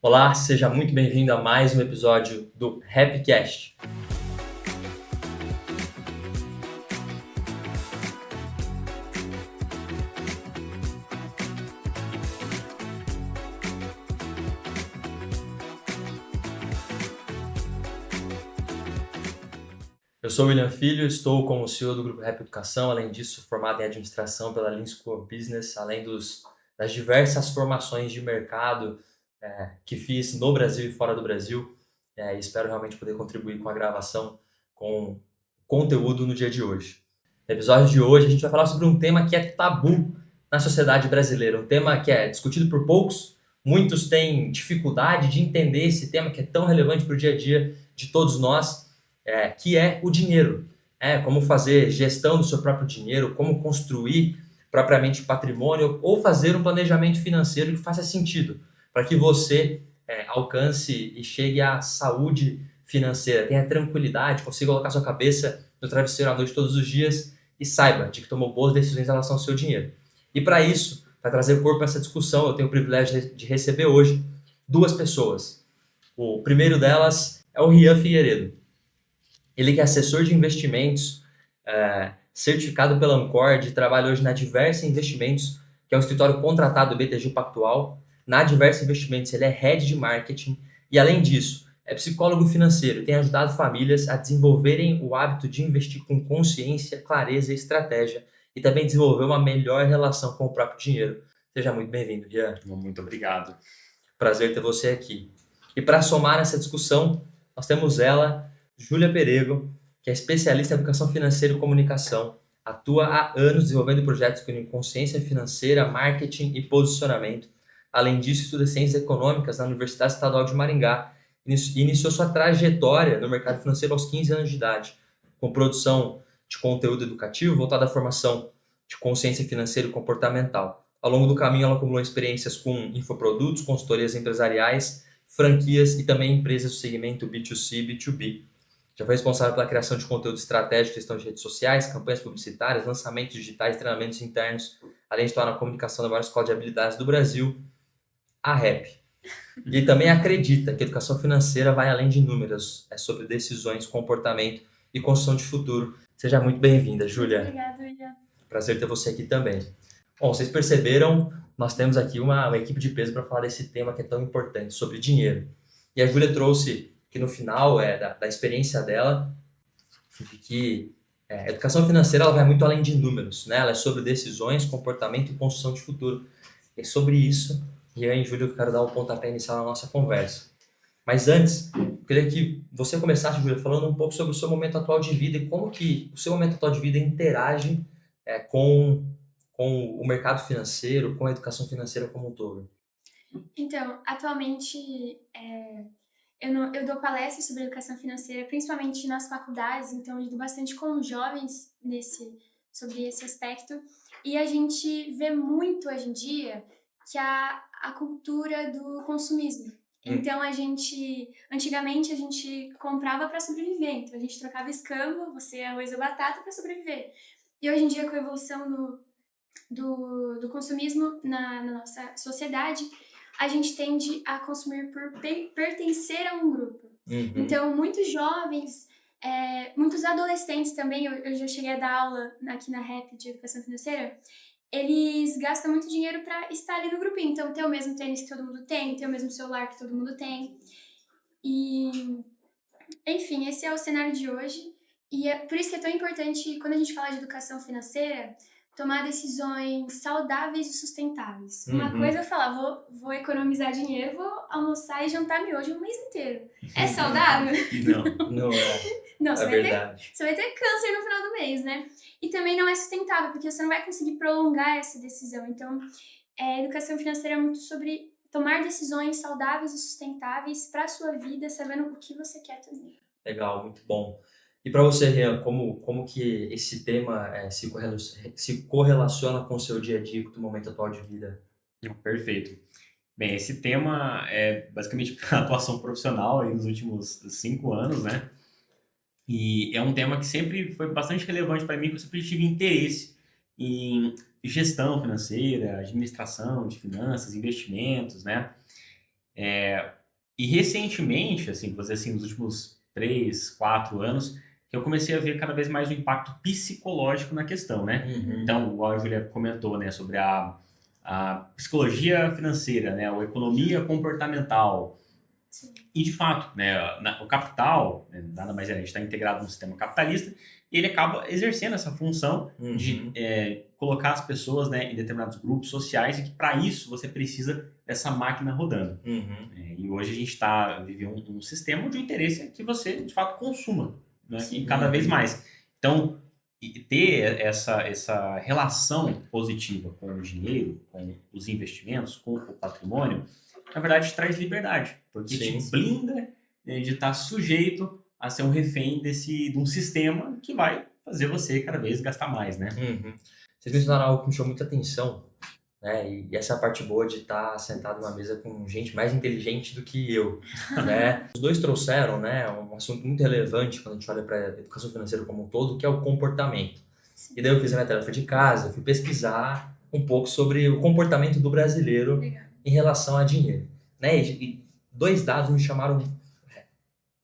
Olá, seja muito bem-vindo a mais um episódio do Rapcast. Eu sou o William Filho, estou como CEO do Grupo Rap Educação, além disso, formado em administração pela Lean School of Business, além das diversas formações de mercado que fiz no Brasil e fora do Brasil. E espero realmente poder contribuir com a gravação, com conteúdo no dia de hoje. No episódio de hoje, a gente vai falar sobre um tema que é tabu na sociedade brasileira, um tema que é discutido por poucos, muitos têm dificuldade de entender esse tema que é tão relevante para o dia a dia de todos nós, que é o dinheiro. Como fazer gestão do seu próprio dinheiro, como construir propriamente patrimônio ou fazer um planejamento financeiro que faça sentido para que você alcance e chegue à saúde financeira, tenha tranquilidade, consiga colocar sua cabeça no travesseiro à noite todos os dias e saiba de que tomou boas decisões em relação ao seu dinheiro. E para isso, para trazer corpo a essa discussão, eu tenho o privilégio de receber hoje duas pessoas. O primeiro delas é o Rian Figueiredo. Ele que é assessor de investimentos, certificado pela Ancord, trabalha hoje na Diversa Investimentos, que é um escritório contratado do BTG Pactual. Na Diversa Investimentos ele é head de marketing e, além disso, é psicólogo financeiro e tem ajudado famílias a desenvolverem o hábito de investir com consciência, clareza e estratégia e também desenvolver uma melhor relação com o próprio dinheiro. Seja muito bem-vindo, Rian. Muito obrigado. Prazer ter você aqui. E para somar nessa discussão, nós temos ela, Júlia Perego, que é especialista em educação financeira e comunicação, atua há anos desenvolvendo projetos com consciência financeira, marketing e posicionamento. Além disso, estuda ciências econômicas na Universidade Estadual de Maringá e iniciou sua trajetória no mercado financeiro aos 15 anos de idade, com produção de conteúdo educativo voltado à formação de consciência financeira e comportamental. Ao longo do caminho, ela acumulou experiências com infoprodutos, consultorias empresariais, franquias e também empresas do segmento B2C e B2B. Já foi responsável pela criação de conteúdo estratégico, gestão de redes sociais, campanhas publicitárias, lançamentos digitais, treinamentos internos, além de atuar na comunicação da maior escola de habilidades do Brasil, a RAP. E também acredita que a educação financeira vai além de números, é sobre decisões, comportamento e construção de futuro. Seja muito bem-vinda, Júlia. Obrigada, William. Prazer ter você aqui também. Bom, vocês perceberam, nós temos aqui uma equipe de peso para falar desse tema que é tão importante, sobre dinheiro. E a Júlia trouxe que no final da experiência dela, de que a educação financeira ela vai muito além de números, né? Ela é sobre decisões, comportamento e construção de futuro. E é sobre isso, Rian e Júlia, eu quero dar o pontapé inicial na nossa conversa. Mas antes, eu queria que você começasse, Júlia, falando um pouco sobre o seu momento atual de vida e como que o seu momento atual de vida interage com o mercado financeiro, com a educação financeira como um todo. Então, atualmente, eu dou palestras sobre educação financeira, principalmente nas faculdades, então eu lido bastante com jovens sobre esse aspecto. E a gente vê muito hoje em dia que a cultura do consumismo. Então, antigamente, a gente comprava para sobreviver. Então, a gente trocava escambo, você arroz ou batata para sobreviver. E hoje em dia, com a evolução do consumismo na nossa sociedade, a gente tende a consumir por pertencer a um grupo. Então, muitos jovens, muitos adolescentes também, eu já cheguei a dar aula aqui na RAP de Educação Financeira, eles gastam muito dinheiro para estar ali no grupinho. Então, ter o mesmo tênis que todo mundo tem, ter o mesmo celular que todo mundo tem. E, enfim, esse é o cenário de hoje. E é por isso que é tão importante, quando a gente fala de educação financeira, tomar decisões saudáveis e sustentáveis. Uma coisa é falar, vou economizar dinheiro, vou almoçar e jantar miojo o mês inteiro. É saudável? Não é. Não, você vai ter câncer no final do mês, né? E também não é sustentável, porque você não vai conseguir prolongar essa decisão. Então, a educação financeira é muito sobre tomar decisões saudáveis e sustentáveis para a sua vida, sabendo o que você quer também. Legal, muito bom. E para você, Rian, como que esse tema se correlaciona com o seu dia a dia, com o momento atual de vida? Perfeito. Bem, esse tema é basicamente a atuação profissional aí nos últimos 5 anos, né? E é um tema que sempre foi bastante relevante para mim, porque eu sempre tive interesse em gestão financeira, administração de finanças, investimentos, né? E recentemente, assim, vou dizer assim, nos últimos 3, 4 anos, que eu comecei a ver cada vez mais o impacto psicológico na questão, né? Uhum. Então, igual a Julia comentou, né, sobre a psicologia financeira, né, a economia comportamental. Sim. E, de fato, né, o capital, né, nada mais é, a gente está integrado no sistema capitalista, e ele acaba exercendo essa função de colocar as pessoas, né, em determinados grupos sociais, e que, para isso, você precisa dessa máquina rodando. E hoje a gente está vivendo um sistema onde o interesse é que você, de fato, consuma, né, e cada vez mais. Então, ter essa relação positiva com o dinheiro, com os investimentos, com o patrimônio, na verdade, traz liberdade, porque te blinda, né, de estar sujeito a ser um refém de um sistema que vai fazer você cada vez gastar mais, né? Vocês mencionaram algo que me chamou muita atenção, né? E essa é a parte boa de estar sentado numa mesa com gente mais inteligente do que eu, né? Os dois trouxeram, né, um assunto muito relevante quando a gente olha para a educação financeira como um todo, que é o comportamento. E daí eu fiz a minha tarefa de casa, fui pesquisar um pouco sobre o comportamento do brasileiro em relação a dinheiro, né? E dois dados me chamaram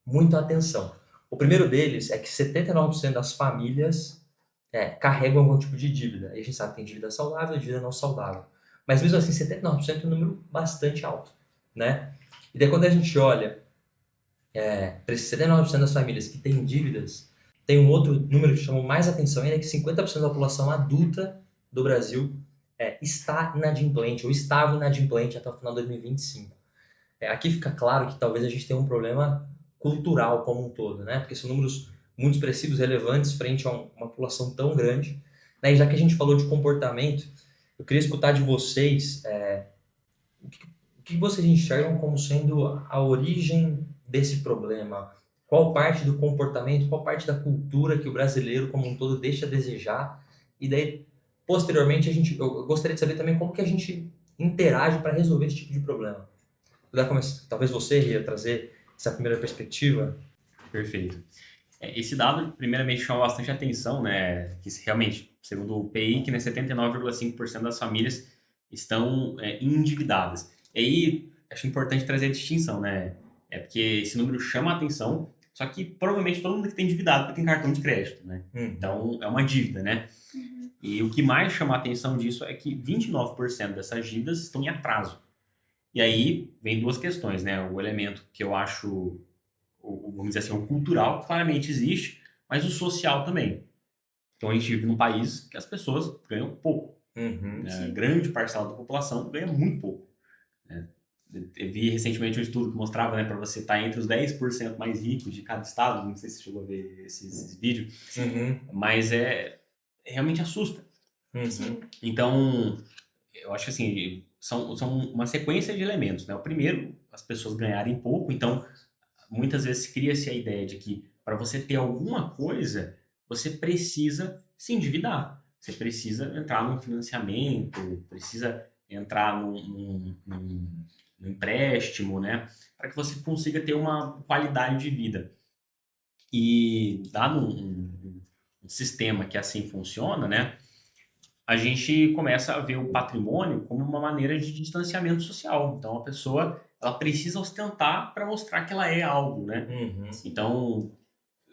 muito a atenção. O primeiro deles é que 79% das famílias carregam algum tipo de dívida. E a gente sabe que tem dívida saudável e dívida não saudável. Mas mesmo assim, 79% é um número bastante alto, né? E daí quando a gente olha para esses 79% das famílias que têm dívidas, tem um outro número que chamou mais atenção ainda, que 50% da população adulta do Brasil está inadimplente, ou estava inadimplente até o final de 2025. Aqui fica claro que talvez a gente tenha um problema cultural como um todo, né? Porque são números muito expressivos, relevantes, frente a uma população tão grande. Né? E já que a gente falou de comportamento, eu queria escutar de vocês o que vocês enxergam como sendo a origem desse problema. Qual parte do comportamento, qual parte da cultura que o brasileiro como um todo deixa a desejar? E daí, posteriormente, eu gostaria de saber também como que a gente interage para resolver esse tipo de problema. Talvez você ia trazer essa primeira perspectiva. Perfeito. Esse dado, primeiramente, chama bastante atenção, né? Que realmente, segundo o PI, que 79,5% das famílias estão endividadas. E aí, acho importante trazer a distinção, né? Porque esse número chama a atenção, só que provavelmente todo mundo que tem endividado tem cartão de crédito, né? Então, é uma dívida, né? E o que mais chama a atenção disso é que 29% dessas dívidas estão em atraso. E aí, vem duas questões, né? O elemento que eu acho, vamos dizer assim, o cultural, claramente existe, mas o social também. Então, a gente vive num país que as pessoas ganham pouco. Grande parcela da população ganha muito pouco. Eu vi recentemente um estudo que mostrava, né, para você estar entre os 10% mais ricos de cada estado, não sei se você chegou a ver esses vídeos, mas realmente assusta. Então, eu acho que assim, são uma sequência de elementos, né? O primeiro, as pessoas ganharem pouco, então muitas vezes cria-se a ideia de que para você ter alguma coisa, você precisa se endividar, você precisa entrar num financiamento, precisa entrar num empréstimo, né? Para que você consiga ter uma qualidade de vida. E dado um sistema que assim funciona, né? A gente começa a ver o patrimônio como uma maneira de distanciamento social. Então, a pessoa ela precisa ostentar para mostrar que ela é algo, né? Então,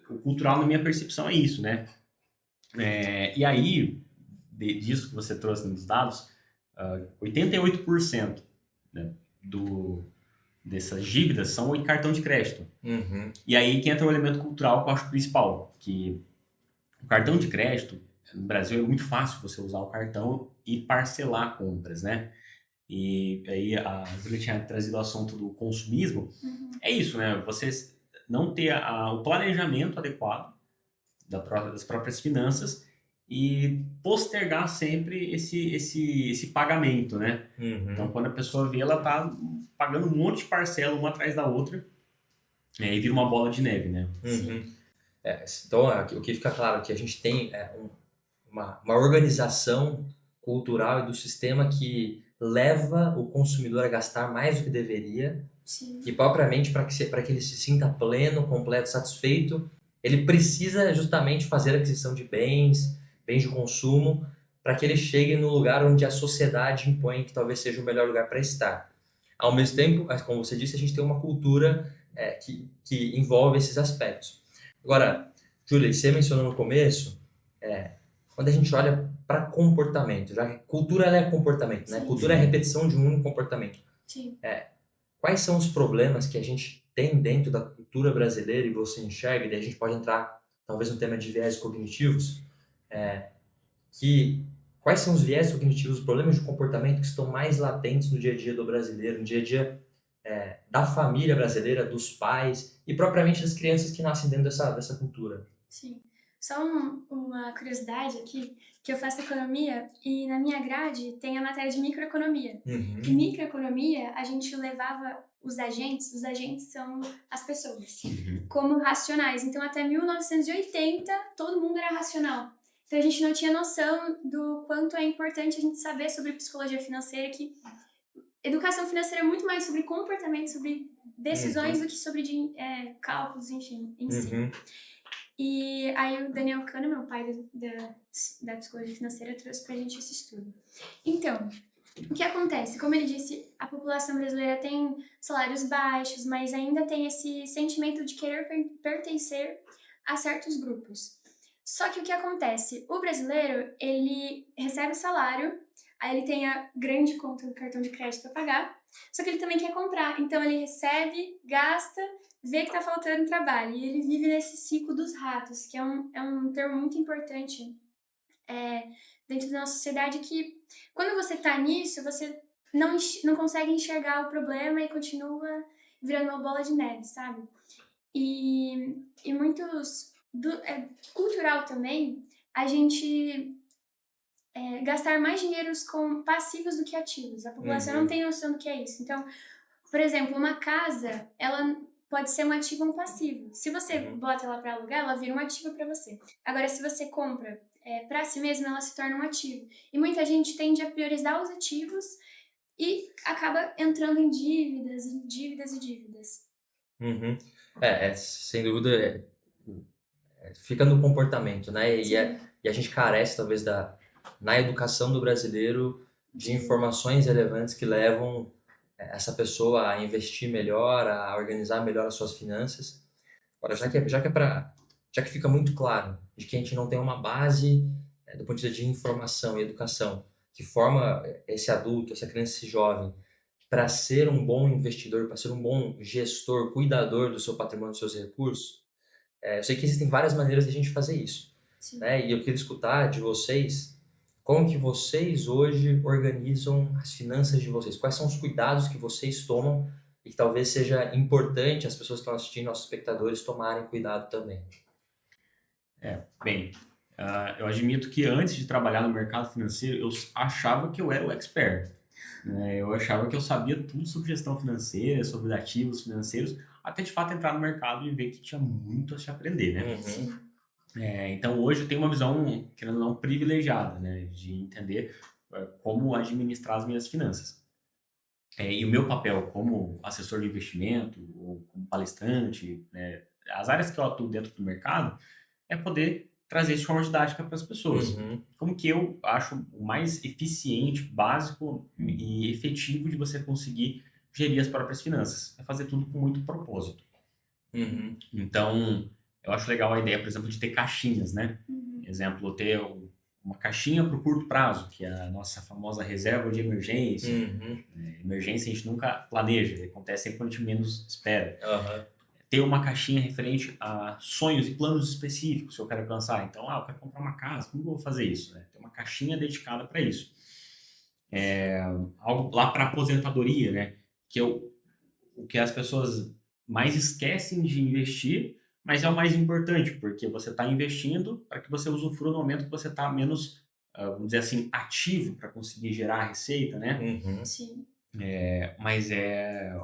o cultural, na minha percepção, é isso, né? E aí, disso que você trouxe nos dados, 88%, né, dessas dívidas são em cartão de crédito. E aí que entra o elemento cultural que eu acho principal, que o cartão de crédito, no Brasil é muito fácil você usar o cartão e parcelar compras, né? E aí a Julia tinha trazido o assunto do consumismo. É isso, né? Você não ter o planejamento adequado das próprias finanças e postergar sempre esse pagamento, né? Então, quando a pessoa vê, ela tá pagando um monte de parcela uma atrás da outra, e vira uma bola de neve, né? Então, o que fica claro é que a gente tem uma organização cultural e do sistema que leva o consumidor a gastar mais do que deveria. E propriamente para que ele se sinta pleno, completo, satisfeito, ele precisa justamente fazer a aquisição de bens de consumo, para que ele chegue no lugar onde a sociedade impõe que talvez seja o melhor lugar para estar. Ao mesmo tempo, como você disse, a gente tem uma cultura que envolve esses aspectos. Agora, Júlia, você mencionou no começo, quando a gente olha para comportamento, já que cultura ela é comportamento, né? Sim. Cultura é a repetição de um único comportamento. Sim. Quais são os problemas que a gente tem dentro da cultura brasileira e você enxerga, e daí a gente pode entrar talvez no tema de viés cognitivos, quais são os viés cognitivos, os problemas de comportamento que estão mais latentes no dia a dia do brasileiro, no dia a dia da família brasileira, dos pais e propriamente das crianças que nascem dentro dessa cultura. Sim. Só uma curiosidade aqui, que eu faço economia e na minha grade tem a matéria de microeconomia. Uhum. Em microeconomia, a gente levava os agentes são as pessoas, como racionais. Então, até 1980, todo mundo era racional. Então, a gente não tinha noção do quanto é importante a gente saber sobre psicologia financeira, que educação financeira é muito mais sobre comportamento, sobre decisões do que sobre cálculos, enfim, em si. Uhum. E aí o Daniel Kahneman, o pai da psicologia financeira, trouxe pra gente esse estudo. Então, o que acontece? Como ele disse, a população brasileira tem salários baixos, mas ainda tem esse sentimento de querer pertencer a certos grupos. Só que o que acontece? O brasileiro, ele recebe o salário, aí ele tem a grande conta do cartão de crédito para pagar, só que ele também quer comprar. Então ele recebe, gasta, vê que tá faltando trabalho. E ele vive nesse ciclo dos ratos, que é um termo muito importante dentro da nossa sociedade, que quando você tá nisso, você não consegue enxergar o problema e continua virando uma bola de neve, sabe? E muitos... cultural também, a gente gastar mais dinheiro com passivos do que ativos. A população não tem noção do que é isso. Então, por exemplo, uma casa, ela pode ser um ativo ou um passivo. Se você bota ela para alugar, ela vira um ativo para você. Agora, se você compra para si mesma, ela se torna um ativo. E muita gente tende a priorizar os ativos e acaba entrando em dívidas e dívidas e dívidas. Uhum. Sem dúvida, fica no comportamento, né? E a gente carece, talvez, na educação do brasileiro, de informações relevantes que levam essa pessoa a investir melhor, a organizar melhor as suas finanças. Agora, já que fica muito claro de que a gente não tem uma base do ponto de vista de informação e educação que forma esse adulto, essa criança, esse jovem, para ser um bom investidor, para ser um bom gestor, cuidador do seu patrimônio, dos seus recursos, eu sei que existem várias maneiras de a gente fazer isso, né? E eu queria escutar de vocês como que vocês hoje organizam as finanças de vocês, quais são os cuidados que vocês tomam e que talvez seja importante as pessoas que estão assistindo, nossos espectadores, tomarem cuidado também. Eu admito que antes de trabalhar no mercado financeiro, eu achava que eu era o expert. Eu achava que eu sabia tudo sobre gestão financeira, sobre ativos financeiros, até de fato entrar no mercado e ver que tinha muito a se aprender, né? Então hoje eu tenho uma visão, querendo ou não, privilegiada, né? De entender como administrar as minhas finanças. E o meu papel como assessor de investimento, ou como palestrante, né? As áreas que eu atuo dentro do mercado é poder trazer isso de forma didática para as pessoas. Como que eu acho o mais eficiente, básico e efetivo de você conseguir gerir as próprias finanças. É fazer tudo com muito propósito. Então, eu acho legal a ideia, por exemplo, de ter caixinhas, né? Exemplo, ter uma caixinha para o curto prazo, que é a nossa famosa reserva de emergência. Emergência a gente nunca planeja, acontece sempre quando a gente menos espera. Ter uma caixinha referente a sonhos e planos específicos que eu quero alcançar. Então, eu quero comprar uma casa, como eu vou fazer isso? Né? Ter uma caixinha dedicada para isso. Algo lá para aposentadoria, né? Que é o que as pessoas mais esquecem de investir, mas é o mais importante, porque você está investindo para que você usufrua no momento que você está menos, vamos dizer assim, ativo para conseguir gerar receita, né? Sim. Mas é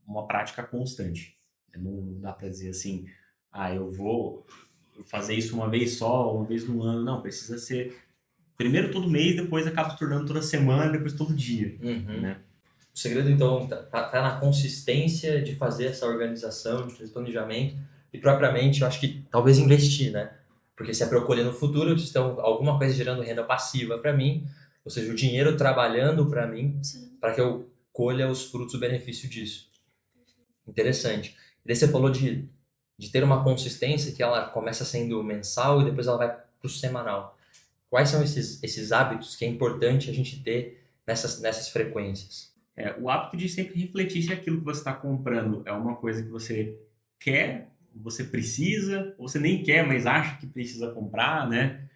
uma prática constante. Não dá para dizer assim, eu vou fazer isso uma vez só, uma vez no ano. Não, precisa ser primeiro todo mês, depois acaba se tornando toda semana, depois todo dia. Né? O segredo, então, tá na consistência de fazer essa organização, de fazer esse planejamento e, propriamente, eu acho que talvez investir, né? Porque se é para eu colher no futuro, eu preciso ter alguma coisa gerando renda passiva para mim, ou seja, o dinheiro trabalhando para mim, para que eu colha os frutos do benefício disso. Interessante. E daí você falou de ter uma consistência que ela começa sendo mensal e depois ela vai para o semanal. Quais são esses hábitos que é importante a gente ter nessas frequências? O hábito de sempre refletir se aquilo que você está comprando é uma coisa que você quer, você precisa, ou você nem quer, mas acha que precisa comprar, né?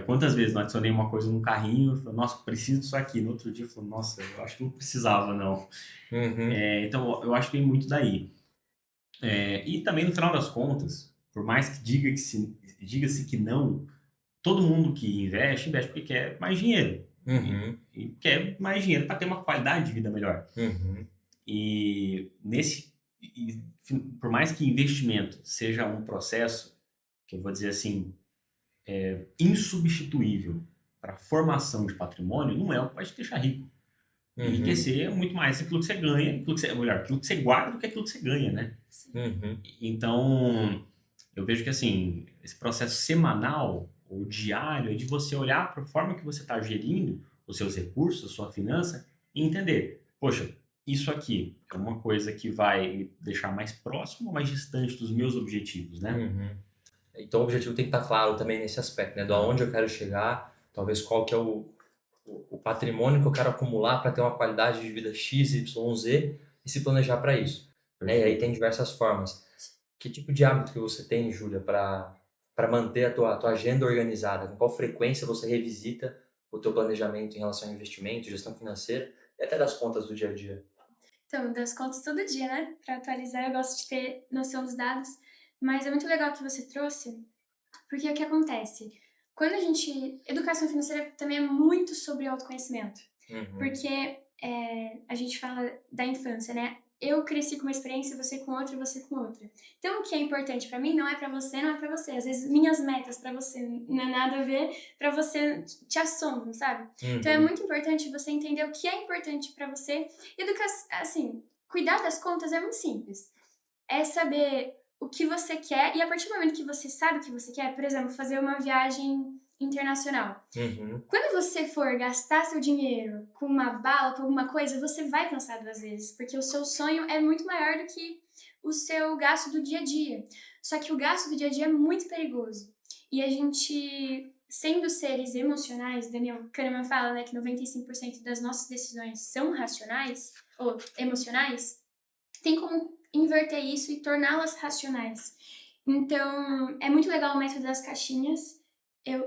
Quantas vezes não adicionei uma coisa no carrinho e falei, nossa, preciso disso aqui. No outro dia eu falei, nossa, eu acho que não precisava, não. Então, eu acho que vem muito daí. E também, no final das contas, por mais que diga-se que não, todo mundo que investe porque quer mais dinheiro. E quer mais dinheiro para ter uma qualidade de vida melhor. E por mais que investimento seja um processo, que eu vou dizer assim, insubstituível para a formação de patrimônio, não é o que vai te deixar rico. Enriquecer é muito mais aquilo que você ganha, aquilo que você guarda do que aquilo que você ganha, né? Então, eu vejo que assim, esse processo semanal ou diário é de você olhar para a forma que você está gerindo os seus recursos, a sua finança e entender, poxa, isso aqui é uma coisa que vai me deixar mais próximo ou mais distante dos meus objetivos, né? Então o objetivo tem que estar claro também nesse aspecto, né? De onde eu quero chegar, talvez qual que é o patrimônio que eu quero acumular para ter uma qualidade de vida X, Y, Z e se planejar para isso. Né? E aí tem diversas formas. Que tipo de hábito que você tem, Júlia, para manter a tua agenda organizada? Com qual frequência você revisita o teu planejamento em relação a investimento, gestão financeira e até das contas do dia a dia? Então, das contas todo dia, né? Para atualizar, eu gosto de ter noção dos dados. Mas é muito legal que você trouxe, porque o que acontece? Quando a gente... Educação financeira também é muito sobre autoconhecimento. Porque a gente fala da infância, né? Eu cresci com uma experiência, você com outra e você com outra. Então, o que é importante pra mim não é pra você, não é pra você. Às vezes, minhas metas pra você não é nada a ver, pra você te assombram, sabe? Então, é muito importante você entender o que é importante pra você. Assim, cuidar das contas é muito simples. É saber o que você quer e a partir do momento que você sabe o que você quer, por exemplo, fazer uma viagem internacional. Quando você for gastar seu dinheiro com uma bala, com alguma coisa, você vai pensar duas vezes, porque o seu sonho é muito maior do que o seu gasto do dia a dia. Só que o gasto do dia a dia é muito perigoso. E a gente, sendo seres emocionais, Daniel Kahneman fala, né, que 95% das nossas decisões são racionais ou emocionais, tem como inverter isso e torná-las racionais. Então, é muito legal o método das caixinhas.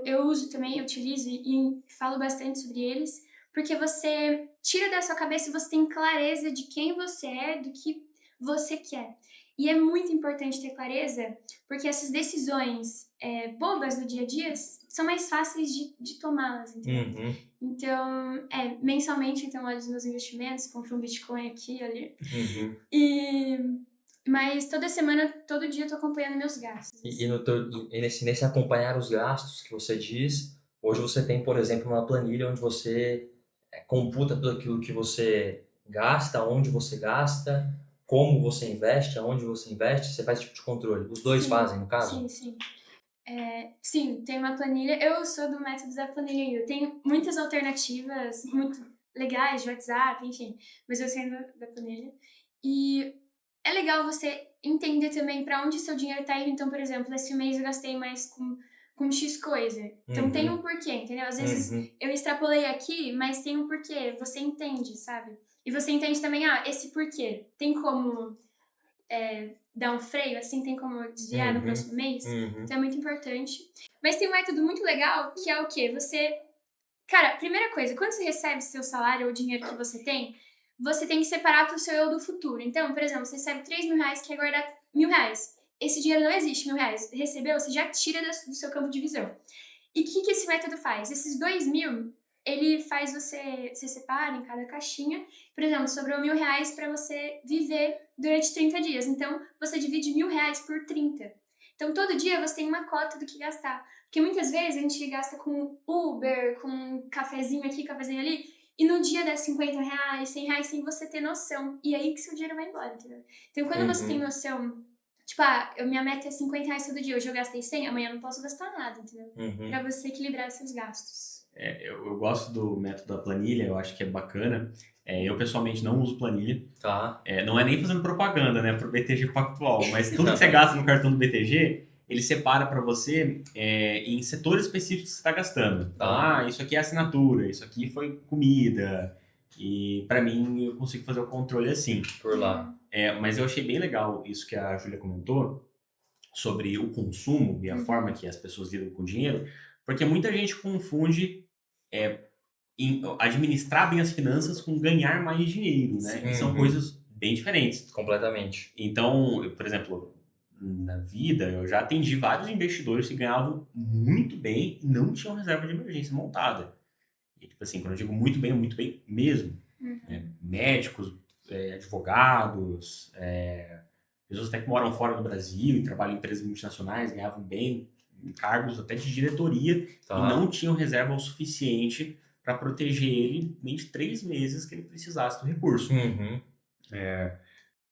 Eu uso também, eu utilizo e falo bastante sobre eles, porque você tira da sua cabeça e você tem clareza de quem você é, do que você quer. E é muito importante ter clareza, porque essas decisões bobas do dia a dia são mais fáceis de tomá-las, entendeu? Então, mensalmente, então, olho os meus investimentos, compro um Bitcoin aqui e ali. Mas toda semana, todo dia eu tô acompanhando meus gastos. E nesse acompanhar os gastos que você diz, hoje você tem, por exemplo, uma planilha onde você computa tudo aquilo que você gasta, onde você gasta, como você investe, aonde você investe, você faz esse tipo de controle. Os dois fazem, no caso? Sim. Sim, tem uma planilha. Eu sou do método da planilha ainda. Tem muitas alternativas muito legais de WhatsApp, enfim. Mas eu sei da planilha. E é legal você entender também para onde seu dinheiro tá indo. Então, por exemplo, esse mês eu gastei mais com X coisa. Então tem um porquê, entendeu? Às vezes eu extrapolei aqui, mas tem um porquê. Você entende, sabe? E você entende também, esse porquê. Tem como dar um freio, assim, tem como desviar no próximo mês. Então é muito importante. Mas tem um método muito legal, que é o quê? Cara, primeira coisa, quando você recebe seu salário ou o dinheiro que você tem que separar pro seu eu do futuro. Então, por exemplo, você recebe 3 mil reais, quer guardar 1.000 reais. Esse dinheiro não existe, 1.000 reais. Recebeu, você já tira do seu campo de visão. E o que esse método faz? Esses 2.000, ele faz você separa em cada caixinha. Por exemplo, sobrou 1.000 reais para você viver durante 30 dias. Então, você divide 1.000 reais por 30. Então, todo dia você tem uma cota do que gastar. Porque muitas vezes a gente gasta com Uber, com um cafezinho aqui, cafezinho ali, e no dia dá 50 reais, 100 reais, sem você ter noção. E aí que seu dinheiro vai embora, entendeu? Então, quando você tem noção, tipo, minha meta é 50 reais todo dia, hoje eu gastei 100, amanhã eu não posso gastar nada, entendeu? Pra você equilibrar seus gastos. Eu gosto do método da planilha, eu acho que é bacana. Eu, pessoalmente, não uso planilha. Tá. Não é nem fazendo propaganda, né, pro BTG Pactual, mas tudo que você gasta no cartão do BTG, ele separa para você em setores específicos que você está gastando. Então, isso aqui é assinatura, isso aqui foi comida, e para mim eu consigo fazer o controle assim. Por lá. Mas eu achei bem legal isso que a Júlia comentou sobre o consumo e a forma que as pessoas lidam com o dinheiro, porque muita gente confunde em administrar bem as finanças com ganhar mais dinheiro, né? E são coisas bem diferentes. Completamente. Então, por exemplo, na vida, eu já atendi vários investidores que ganhavam muito bem e não tinham reserva de emergência montada. E, tipo assim, quando eu digo muito bem mesmo. Médicos, advogados, pessoas até que moram fora do Brasil e trabalham em empresas multinacionais, ganhavam bem, em cargos até de diretoria, e não tinham reserva o suficiente para proteger ele em 3 meses que ele precisasse do recurso.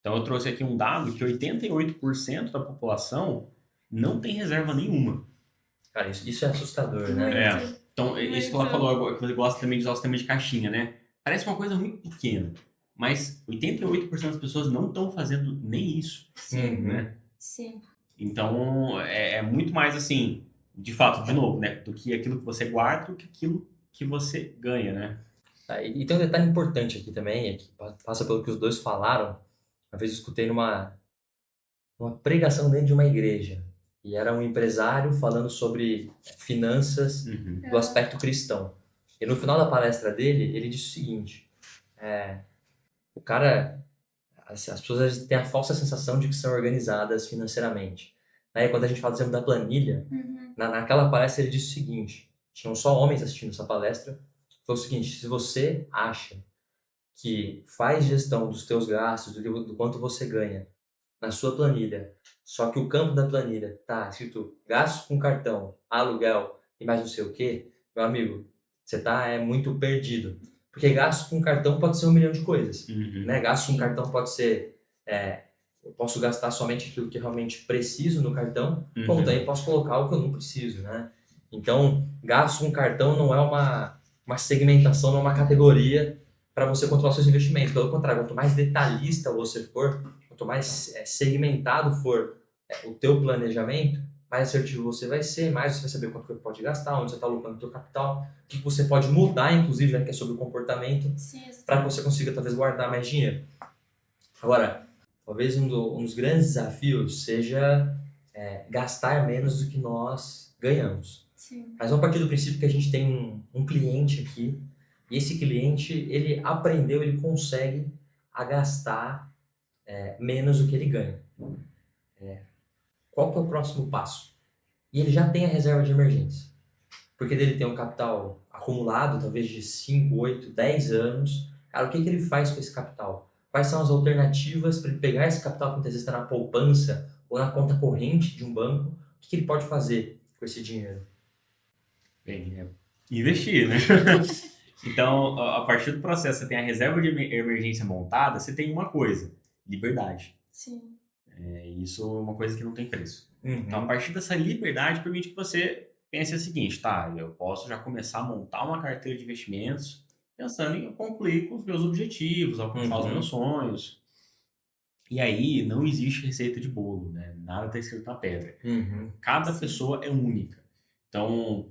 Então eu trouxe aqui um dado que 88% da população não tem reserva nenhuma. Cara, isso é assustador, né? Então, isso que ela falou, que você gosta também de usar o sistema de caixinha, né? Parece uma coisa muito pequena, mas 88% das pessoas não estão fazendo nem isso. Né? Sim. Então, é muito mais assim, de fato, de novo, né? Do que aquilo que você guarda, do que aquilo que você ganha, né? E tem um detalhe importante aqui também, que passa pelo que os dois falaram. Uma vez eu escutei numa pregação dentro de uma igreja, e era um empresário falando sobre finanças do aspecto cristão. E no final da palestra dele, ele disse o seguinte, o cara, as pessoas têm a falsa sensação de que são organizadas financeiramente. Aí quando a gente fala, por exemplo, da planilha, naquela palestra ele disse o seguinte, tinham só homens assistindo essa palestra, foi o seguinte, se você acha que faz gestão dos teus gastos, do quanto você ganha na sua planilha, só que o campo da planilha tá escrito gastos com cartão, aluguel e mais não sei o que, meu amigo, você tá muito perdido. Porque gastos com cartão pode ser 1 milhão de coisas. Né? Gastos com cartão pode ser... eu posso gastar somente aquilo que realmente preciso no cartão, como também posso colocar o que eu não preciso, né? Então, gastos com cartão não é uma segmentação, não é uma categoria para você controlar seus investimentos. Pelo contrário, quanto mais detalhista você for, quanto mais segmentado for o teu planejamento, mais assertivo você vai ser, mais você vai saber quanto você pode gastar, onde você está alocando o teu capital, o que você pode mudar, inclusive, já que é sobre o comportamento, para que você consiga, talvez, guardar mais dinheiro. Agora, talvez um dos grandes desafios seja gastar menos do que nós ganhamos. Sim. Mas vamos partir do princípio que a gente tem um cliente aqui, e esse cliente, ele aprendeu, ele consegue gastar menos do que ele ganha. Qual que é o próximo passo? E ele já tem a reserva de emergência. Porque dele tem um capital acumulado, talvez de 5, 8, 10 anos. Cara, o que ele faz com esse capital? Quais são as alternativas para ele pegar esse capital que muitas vezes está na poupança ou na conta corrente de um banco? O que ele pode fazer com esse dinheiro? Bem, investir, né? Então, a partir do processo, você tem a reserva de emergência montada, você tem uma coisa, liberdade. Sim. Isso é uma coisa que não tem preço. Então, a partir dessa liberdade, permite que você pense o seguinte, tá, eu posso já começar a montar uma carteira de investimentos pensando em concluir com os meus objetivos, alcançar os meus sonhos. E aí, não existe receita de bolo, né? Nada está escrito na pedra. Cada pessoa é única. Então,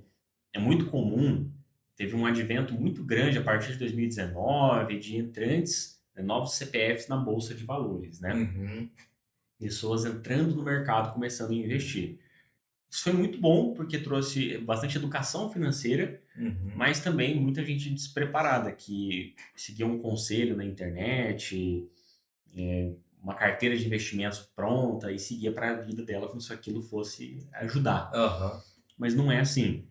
é muito comum, teve um advento muito grande a partir de 2019, de entrantes, novos CPFs na Bolsa de Valores, né? Pessoas entrando no mercado, começando a investir. Isso foi muito bom, porque trouxe bastante educação financeira, mas também muita gente despreparada, que seguia um conselho na internet, uma carteira de investimentos pronta e seguia para a vida dela como se aquilo fosse ajudar. Mas não é assim.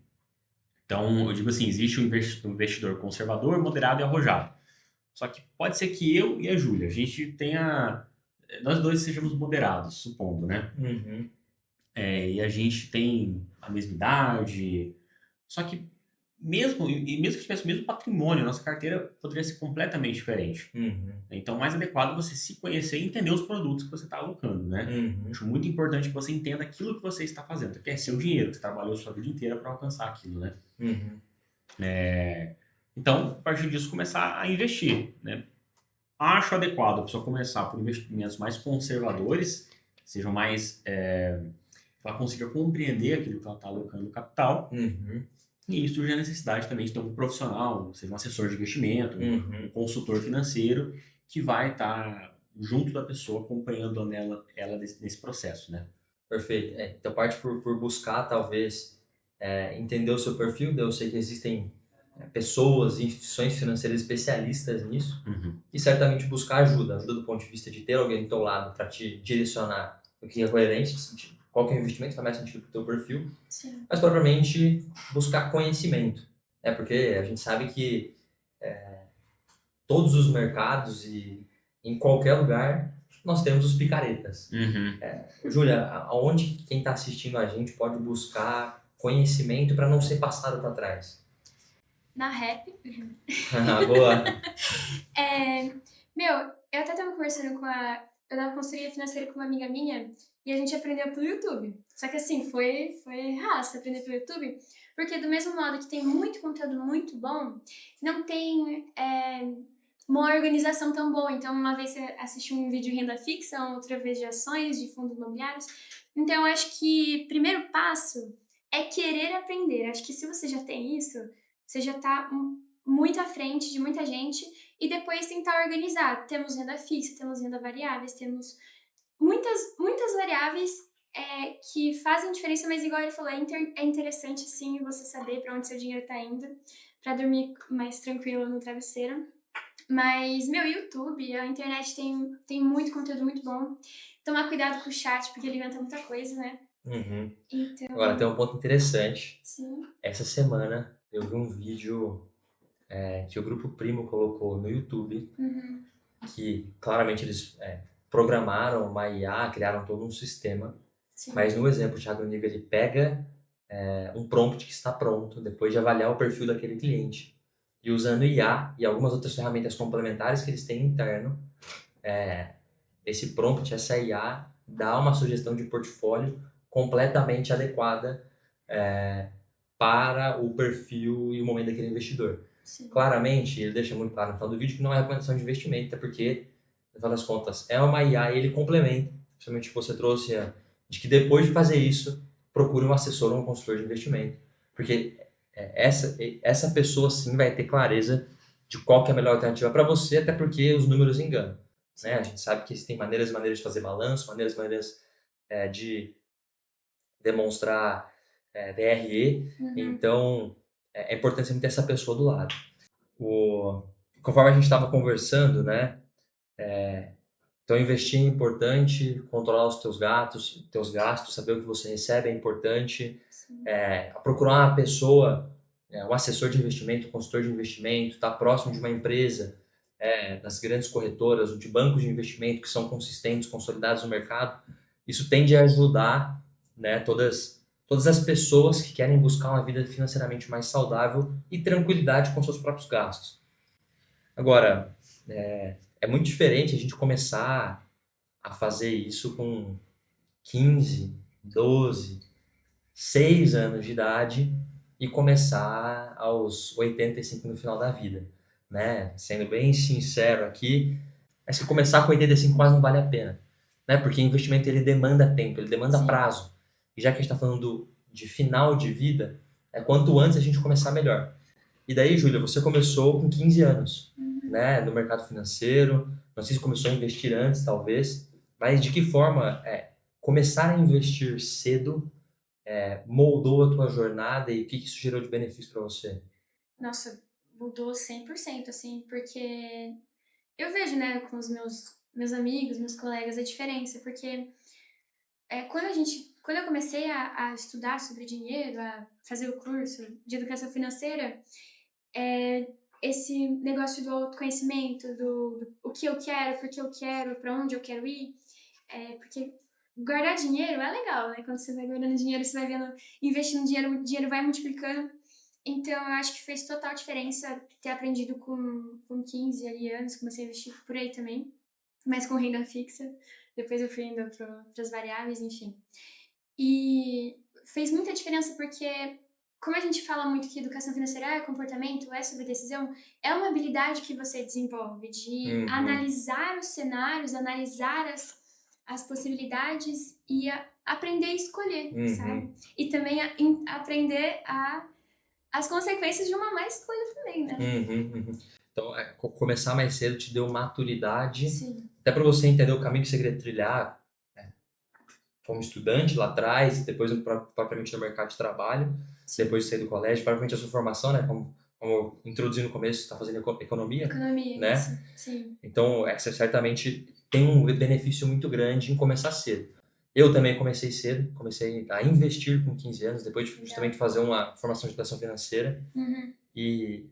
Então, eu digo assim, existe um investidor conservador, moderado e arrojado. Só que pode ser que eu e a Júlia, a gente tenha... Nós dois sejamos moderados, supondo, né? E a gente tem a mesma idade. Só que mesmo que tivesse o mesmo patrimônio, a nossa carteira poderia ser completamente diferente. Então, mais adequado é você se conhecer e entender os produtos que você está alocando, né? Acho muito importante que você entenda aquilo que você está fazendo, porque é seu dinheiro, você trabalhou sua vida inteira para alcançar aquilo, né? Então, a partir disso, começar a investir, né? Acho adequado a pessoa começar por investimentos mais conservadores, sejam mais, que ela consiga compreender aquilo que ela está alocando capital, Uhum, e isso surge a necessidade também de ter um profissional, seja um assessor de investimento, um uhum. consultor financeiro, que vai estar junto da pessoa, acompanhando ela nesse processo, né? Perfeito. Então parte por buscar, talvez, entender o seu perfil. Eu sei que existem pessoas e instituições financeiras especialistas nisso, Uhum. e certamente buscar ajuda do ponto de vista de ter alguém do teu lado para te direcionar o que é coerente, qual que é o investimento que faz mais sentido para o teu perfil, Sim. mas propriamente buscar conhecimento, né? Porque a gente sabe que todos os mercados e em qualquer lugar nós temos os picaretas. Uhum. Júlia, aonde quem está assistindo a gente pode buscar conhecimento para não ser passado para trás? Na rap. Boa. Meu, eu até tava conversando eu dava consultoria financeira com uma amiga minha e a gente aprendeu pelo YouTube. Só que assim, foi raça aprender pelo YouTube, porque do mesmo modo que tem muito conteúdo muito bom, não tem uma organização tão boa. Então, uma vez você assistiu um vídeo de renda fixa, outra vez de ações, de fundos imobiliários. Então, eu acho que o primeiro passo é querer aprender. Acho que se você já tem isso, você já tá muito à frente de muita gente e depois tentar organizar. Temos renda fixa, temos renda variáveis, temos muitas variáveis que fazem diferença, mas igual ele falou, é interessante sim você saber para onde seu dinheiro está indo, para dormir mais tranquilo no travesseiro. Mas, meu, YouTube, a internet tem muito conteúdo muito bom. Tomar cuidado com o chat, porque ele inventa muita coisa, né? Uhum. Então, Agora, tem um ponto interessante. sim. Essa semana eu vi um vídeo que o Grupo Primo colocou no YouTube, Uhum. que claramente eles programaram uma IA, criaram todo um sistema, Sim. mas no exemplo, o Thiago Niga, ele pega um prompt que está pronto, depois de avaliar o perfil daquele cliente, e usando IA e algumas outras ferramentas complementares que eles têm interno, esse prompt, essa IA, dá uma sugestão de portfólio completamente adequada para o perfil e o momento daquele investidor. Sim. Claramente, ele deixa muito claro no final do vídeo que não é recomendação de investimento, até porque, no final das contas, é uma IA e ele complementa, principalmente que você trouxe, de que depois de fazer isso, procure um assessor ou um consultor de investimento. Porque essa pessoa sim vai ter clareza de qual que é a melhor alternativa para você, até porque os números enganam. Né? A gente sabe que existem maneiras de fazer balanço, maneiras de demonstrar DRE, Uhum. então é importante sempre ter essa pessoa do lado. Conforme a gente estava conversando, né? Então investir é importante, controlar os teus gastos, saber o que você recebe é importante. Procurar uma pessoa, um assessor de investimento, um consultor de investimento, estar próximo de uma empresa, das grandes corretoras, ou de bancos de investimento que são consistentes, consolidados no mercado. Isso tende a ajudar, né, todas as pessoas que querem buscar uma vida financeiramente mais saudável e tranquilidade com seus próprios gastos. Agora, é muito diferente a gente começar a fazer isso com 15, 12, 6 anos de idade e começar aos 85 no final da vida, né? Sendo bem sincero aqui, mas se começar com 85 quase não vale a pena, né? Porque investimento ele demanda tempo, ele demanda Sim. prazo. E já que a gente está falando de final de vida, quanto antes a gente começar melhor. E daí, Júlia, você começou com 15 anos, né, no mercado financeiro. Não sei se começou a investir antes, talvez, mas de que forma começar a investir cedo moldou a tua jornada e o que isso gerou de benefício para você? Nossa, mudou 100%, assim, porque eu vejo, né, com os meus amigos, meus colegas, a diferença, porque quando eu comecei a estudar sobre dinheiro, a fazer o curso de educação financeira, esse negócio do autoconhecimento, do o que eu quero, por que eu quero, para onde eu quero ir, porque guardar dinheiro é legal, né? Quando você vai guardando dinheiro, você vai vendo, investindo dinheiro, o dinheiro vai multiplicando. Então, eu acho que fez total diferença ter aprendido com 15 ali anos, comecei a investir por aí também, mas com renda fixa. Depois eu fui indo para as variáveis, enfim. E fez muita diferença porque como a gente fala muito que educação financeira é comportamento, é sobre decisão, é uma habilidade que você desenvolve de Uhum, analisar os cenários, analisar as possibilidades e aprender a escolher, uhum, sabe? E também aprender as consequências de uma má escolha também, né? uhum. Então, começar mais cedo te deu maturidade, Sim. até para você entender o caminho que você queria trilhar, né? Como estudante lá atrás, depois propriamente no mercado de trabalho, Sim. depois de sair do colégio, propriamente a sua formação, né? Como eu introduzi no começo, você está fazendo economia, Economia, né? isso. Sim. Então, você certamente tem um benefício muito grande em começar cedo. Eu também comecei cedo, comecei a investir com 15 anos, depois de justamente fazer uma formação de educação financeira. Uhum. E,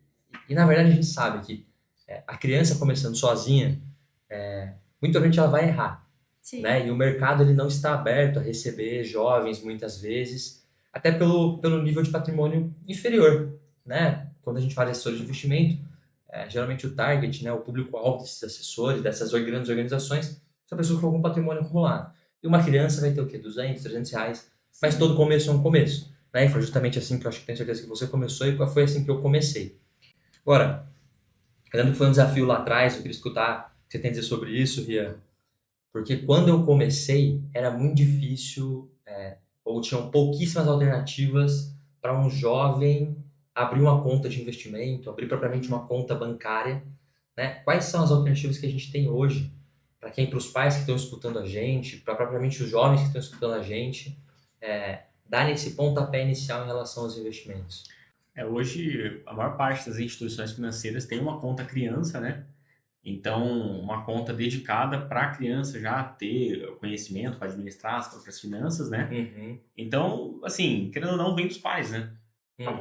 na verdade, a gente sabe que a criança começando sozinha, muita gente ela vai errar, Sim. né? E o mercado ele não está aberto a receber jovens muitas vezes, até pelo nível de patrimônio inferior, né? Quando a gente fala de assessores de investimento, geralmente o target, né, o público-alvo desses assessores, dessas grandes organizações, são pessoas com algum patrimônio acumulado. E uma criança vai ter o quê? 200, 300 reais. Mas todo começo é um começo. Né? E foi justamente assim que eu acho que tenho certeza que você começou e foi assim que eu comecei. Agora, eu lembro que foi um desafio lá atrás, eu queria escutar o que você tem a dizer sobre isso, Ria. Porque quando eu comecei, era muito difícil, ou tinham pouquíssimas alternativas para um jovem abrir uma conta de investimento, abrir propriamente uma conta bancária, né? Quais são as alternativas que a gente tem hoje para os pais que estão escutando a gente, para propriamente os jovens que estão escutando a gente, darem esse pontapé inicial em relação aos investimentos? Hoje, a maior parte das instituições financeiras tem uma conta criança, né? Então, uma conta dedicada para a criança já ter conhecimento para administrar as próprias finanças, né? Uhum, Então, assim, querendo ou não, vem dos pais, né?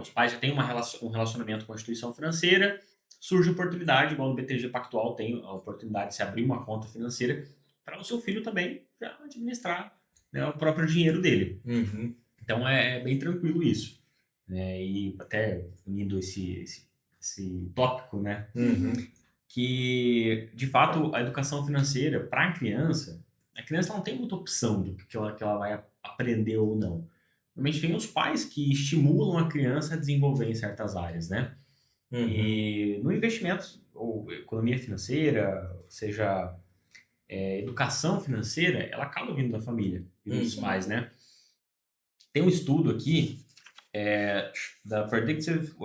Os pais já têm um relacionamento com a instituição financeira, surge oportunidade, igual no BTG Pactual tem a oportunidade de se abrir uma conta financeira para o seu filho também já administrar, né, o próprio dinheiro dele. uhum, Então, é bem tranquilo isso, né? E até unindo esse tópico, né? uhum. Que, de fato, a educação financeira para a criança não tem muita opção do que ela vai aprender ou não. Normalmente vem os pais que estimulam a criança a desenvolver em certas áreas, né? Uhum, E no investimento, ou economia financeira, seja educação financeira, ela acaba vindo da família, vindo dos uhum. pais, né? Tem um estudo aqui da Predictive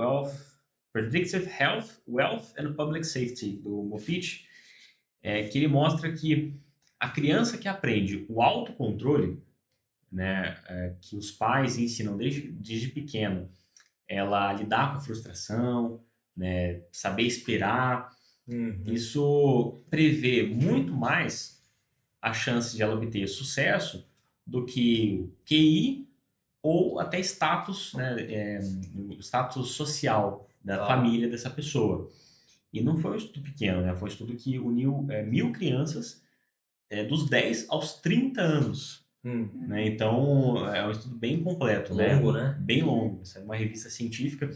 Health, Wealth and Public Safety, do Moffitt, que ele mostra que a criança que aprende o autocontrole, né, que os pais ensinam desde pequeno, ela lidar com a frustração, né, saber esperar, Uhum. isso prevê muito mais a chance de ela obter sucesso do que QI ou até status, né, status social da Tá. família dessa pessoa. E não foi um estudo pequeno, né? Foi um estudo que uniu 1.000 crianças dos 10 aos 30 anos. Né? Então, é um estudo bem completo, né? Longo, né? Bem longo. Isso é uma revista científica.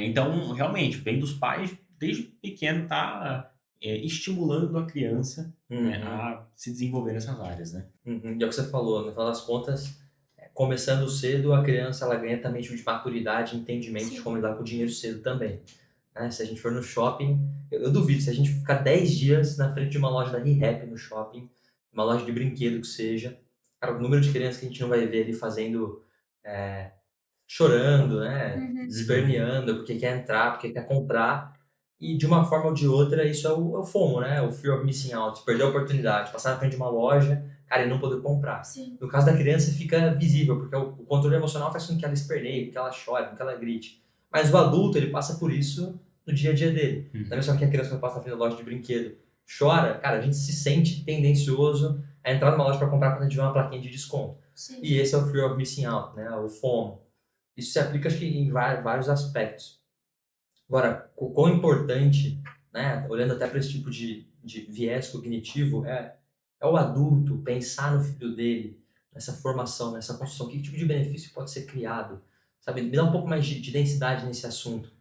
Então, realmente, vem dos pais, desde pequeno, tá estimulando a criança, né, Uhum, a se desenvolver nessas áreas, né? uhum. E é o que você falou, no final das contas, começando cedo, a criança ela ganha também tipo de maturidade e entendimento de Sim. como lidar com o dinheiro cedo também. Né? Se a gente for no shopping, eu duvido, se a gente ficar 10 dias na frente de uma loja da ReHap no shopping, uma loja de brinquedo que seja, cara, o número de crianças que a gente não vai ver ali fazendo, é, chorando, né? Uhum. Esperneando, porque quer entrar, porque quer comprar. E de uma forma ou de outra, isso é o FOMO, né? O Fear of Missing Out, perder a oportunidade, passar na frente de uma loja, cara, e não poder comprar. Sim. No caso da criança fica visível, porque o controle emocional faz com que ela esperneie, com que ela chore, com que ela grite. Mas o adulto, ele passa por isso no dia a dia dele. Da mesma forma que a criança quando passa na frente da loja de brinquedo chora, cara, a gente se sente tendencioso a entrar numa loja para comprar quando a gente vê uma plaquinha de desconto. Sim. E esse é o Fear of Missing Out, né? O FOMO. Isso se aplica, acho que, em vários aspectos. Agora, o quão importante, né, olhando até para esse tipo de viés cognitivo, é o adulto pensar no filho dele, nessa formação, nessa construção, que tipo de benefício pode ser criado, sabe? Me dá um pouco mais de densidade nesse assunto.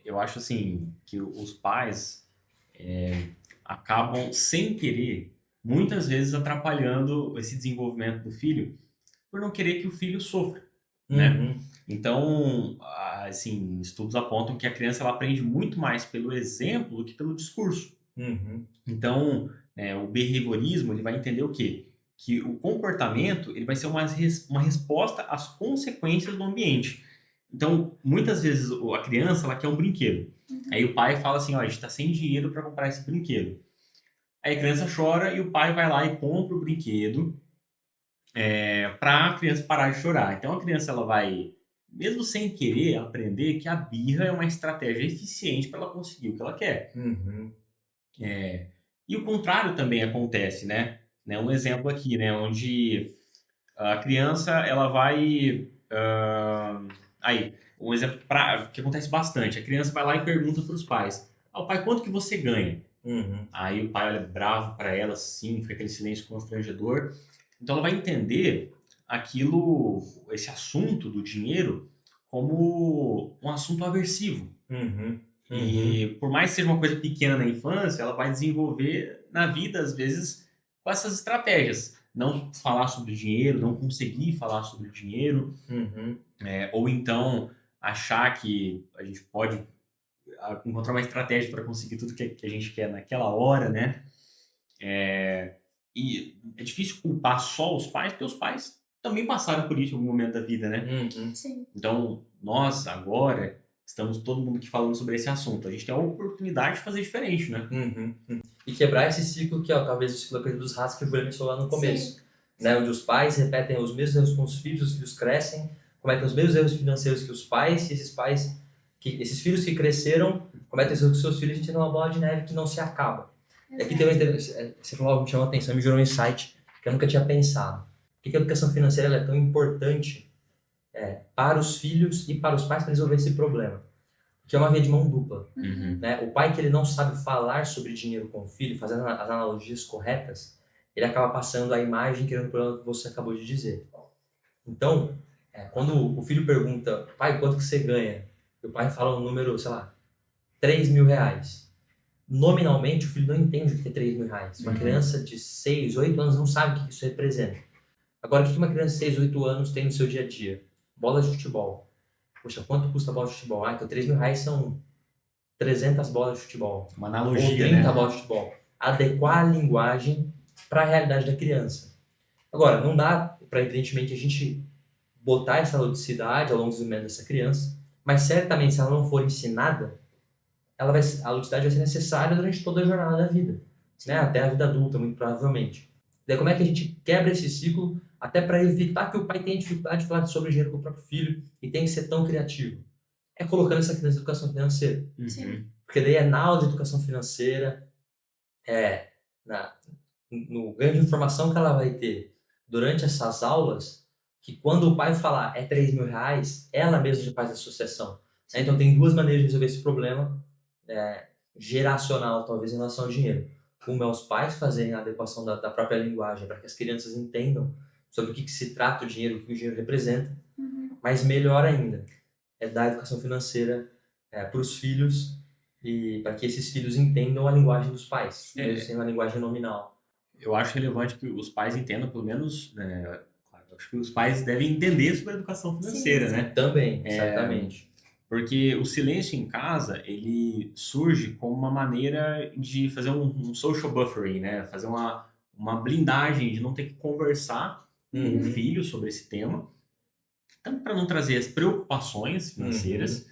Eu acho, assim, que os pais acabam, sem querer, muitas vezes atrapalhando esse desenvolvimento do filho por não querer que o filho sofra, né? Uhum. Então, assim, estudos apontam que a criança ela aprende muito mais pelo exemplo do que pelo discurso. Uhum. Então, o behaviorismo ele vai entender o quê? Que o comportamento ele vai ser uma resposta às consequências do ambiente. Então, muitas vezes a criança ela quer um brinquedo. Aí o pai fala assim, ó, a gente está sem dinheiro para comprar esse brinquedo. Aí a criança chora e o pai vai lá e compra o brinquedo para a criança parar de chorar. Então a criança ela vai, mesmo sem querer, aprender que a birra é uma estratégia eficiente para ela conseguir o que ela quer. Uhum. E o contrário também acontece, né? Um exemplo aqui, né? Onde a criança, ela vai... aí, um exemplo que acontece bastante. A criança vai lá e pergunta para os pais. Pai, quanto que você ganha? Uhum. Aí o pai olha bravo para ela, assim, fica aquele silêncio constrangedor. Então ela vai entender esse assunto do dinheiro, como um assunto aversivo. Uhum. Uhum. E por mais que seja uma coisa pequena na infância, ela vai desenvolver na vida, às vezes, com essas estratégias. Não falar sobre dinheiro, não conseguir falar sobre dinheiro, Uhum. ou então achar que a gente pode encontrar uma estratégia para conseguir tudo que a gente quer naquela hora, né? E é difícil culpar só os pais, porque os pais também passaram por isso em algum momento da vida, né? Uhum. Sim. Então, nós agora estamos todo mundo aqui falando sobre esse assunto. A gente tem a oportunidade de fazer diferente, né? Uhum. E quebrar esse ciclo que, ó, talvez o ciclo da coisa dos ratos que o William mencionou lá no começo. Sim. Né? Onde os pais repetem os mesmos erros com os filhos crescem, cometem os mesmos erros financeiros que os pais, e esses filhos que cresceram cometem os erros com seus filhos, a gente tem uma bola de neve que não se acaba. E aqui tem você falou algo que me chamou a atenção, me gerou um insight que eu nunca tinha pensado. Por que a educação financeira ela é tão importante para os filhos e para os pais para resolver esse problema? Porque é uma via de mão dupla. Uhum. Né? O pai que ele não sabe falar sobre dinheiro com o filho, fazendo as analogias corretas, ele acaba passando a imagem criando o problema que você acabou de dizer. Então, quando o filho pergunta, pai, quanto que você ganha? E o pai fala um número, sei lá, 3 mil reais. Nominalmente, o filho não entende o que é 3 mil reais. Uma criança de 6, 8 anos não sabe o que isso representa. Agora, o que uma criança de 6, 8 anos tem no seu dia a dia? Bola de futebol. Poxa, quanto custa a bola de futebol? Então 3 mil reais são 300 bolas de futebol. Uma Ou analogia, 30 né? bolas de futebol. Adequar a linguagem para a realidade da criança. Agora, não dá para, evidentemente, a gente botar essa ludicidade ao longo do desenvolvimento dessa criança, mas certamente, se ela não for ensinada, a ludicidade vai ser necessária durante toda a jornada da vida, né? Até a vida adulta, muito provavelmente. Daí, como é que a gente quebra esse ciclo até para evitar que o pai tenha dificuldade de falar sobre dinheiro com o próprio filho e tenha que ser tão criativo? É colocando essa criança em educação financeira. Sim. Porque daí é na aula de educação financeira, no ganho de informação que ela vai ter durante essas aulas, que quando o pai falar 3 mil reais, ela mesma já faz a associação. Então tem duas maneiras de resolver esse problema geracional, talvez, em relação ao dinheiro. Uma é os pais fazerem a adequação da própria linguagem para que as crianças entendam sobre o que se trata o dinheiro, o que o dinheiro representa. Mas melhor ainda, é dar educação financeira para os filhos e para que esses filhos entendam a linguagem dos pais, mesmo sendo uma linguagem nominal. Eu acho relevante que os pais entendam, pelo menos, né? Claro, eu acho que os pais devem entender sobre a educação financeira, né? Também, certamente. Porque o silêncio em casa, ele surge como uma maneira de fazer um social buffering, né? Fazer uma blindagem de não ter que conversar com o filho sobre esse tema, tanto para não trazer as preocupações financeiras,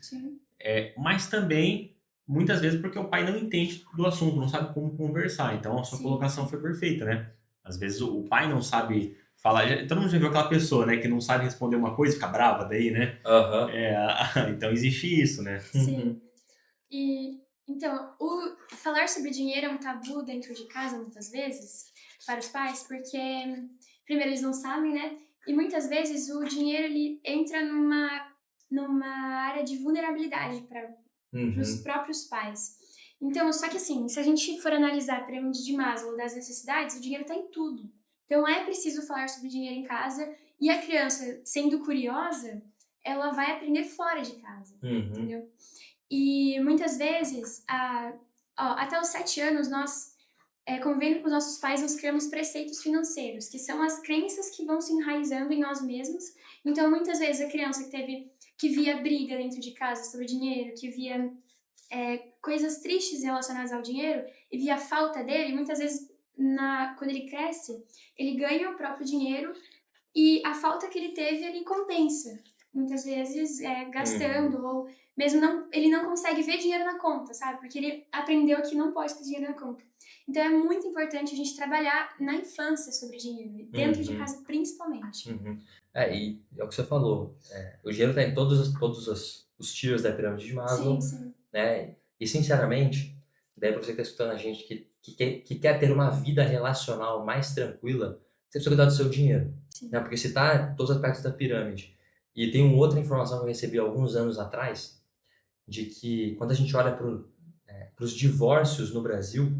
mas também, muitas vezes, porque o pai não entende do assunto, não sabe como conversar. Então, a sua colocação foi perfeita, né? Às vezes, o pai não sabe falar. Todo mundo já viu aquela pessoa, né, que não sabe responder uma coisa e fica brava daí, né? Então, existe isso, né? Sim. E, então, falar sobre dinheiro é um tabu dentro de casa, muitas vezes, para os pais, porque, primeiro, eles não sabem, né? E muitas vezes o dinheiro ele entra numa área de vulnerabilidade para os próprios pais. Então, só que assim, se a gente for analisar a pirâmide de Maslow das necessidades, o dinheiro está em tudo. Então, é preciso falar sobre dinheiro em casa e a criança, sendo curiosa, ela vai aprender fora de casa, entendeu? E muitas vezes, até os 7 anos, nós convivendo com os nossos pais, nós criamos preceitos financeiros, que são as crenças que vão se enraizando em nós mesmos. Então, muitas vezes, a criança que via briga dentro de casa sobre dinheiro, que via coisas tristes relacionadas ao dinheiro e via a falta dele, muitas vezes, quando ele cresce, ele ganha o próprio dinheiro e a falta que ele teve, ele compensa. Muitas vezes gastando, ou mesmo ele não consegue ver dinheiro na conta, sabe? Porque ele aprendeu que não pode ter dinheiro na conta. Então é muito importante a gente trabalhar na infância sobre dinheiro, dentro de casa principalmente. E é o que você falou, o dinheiro está em todos os tiers da pirâmide de Maslow, Sim. né? E sinceramente, daí para você que está escutando a gente que quer ter uma vida relacional mais tranquila, você precisa cuidar do seu dinheiro, né? Porque se está em todos os aspectos da pirâmide. E tem uma outra informação que eu recebi alguns anos atrás, de que quando a gente olha para os divórcios no Brasil,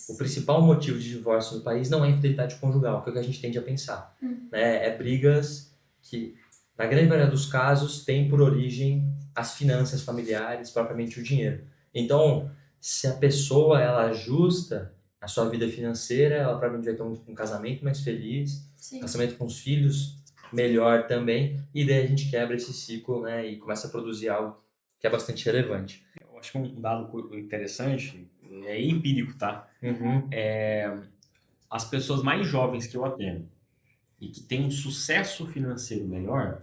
o principal motivo de divórcio no país não é infidelidade conjugal, que é o que a gente tende a pensar. Né? É brigas que, na grande maioria dos casos, tem por origem as finanças familiares, propriamente o dinheiro. Então, se a pessoa ela ajusta a sua vida financeira, ela provavelmente vai ter um casamento mais feliz, casamento com os filhos melhor também, e daí a gente quebra esse ciclo, né, e começa a produzir algo que é bastante relevante. Eu acho que um dado interessante, é empírico, tá? As pessoas mais jovens que eu atendo e que têm um sucesso financeiro melhor,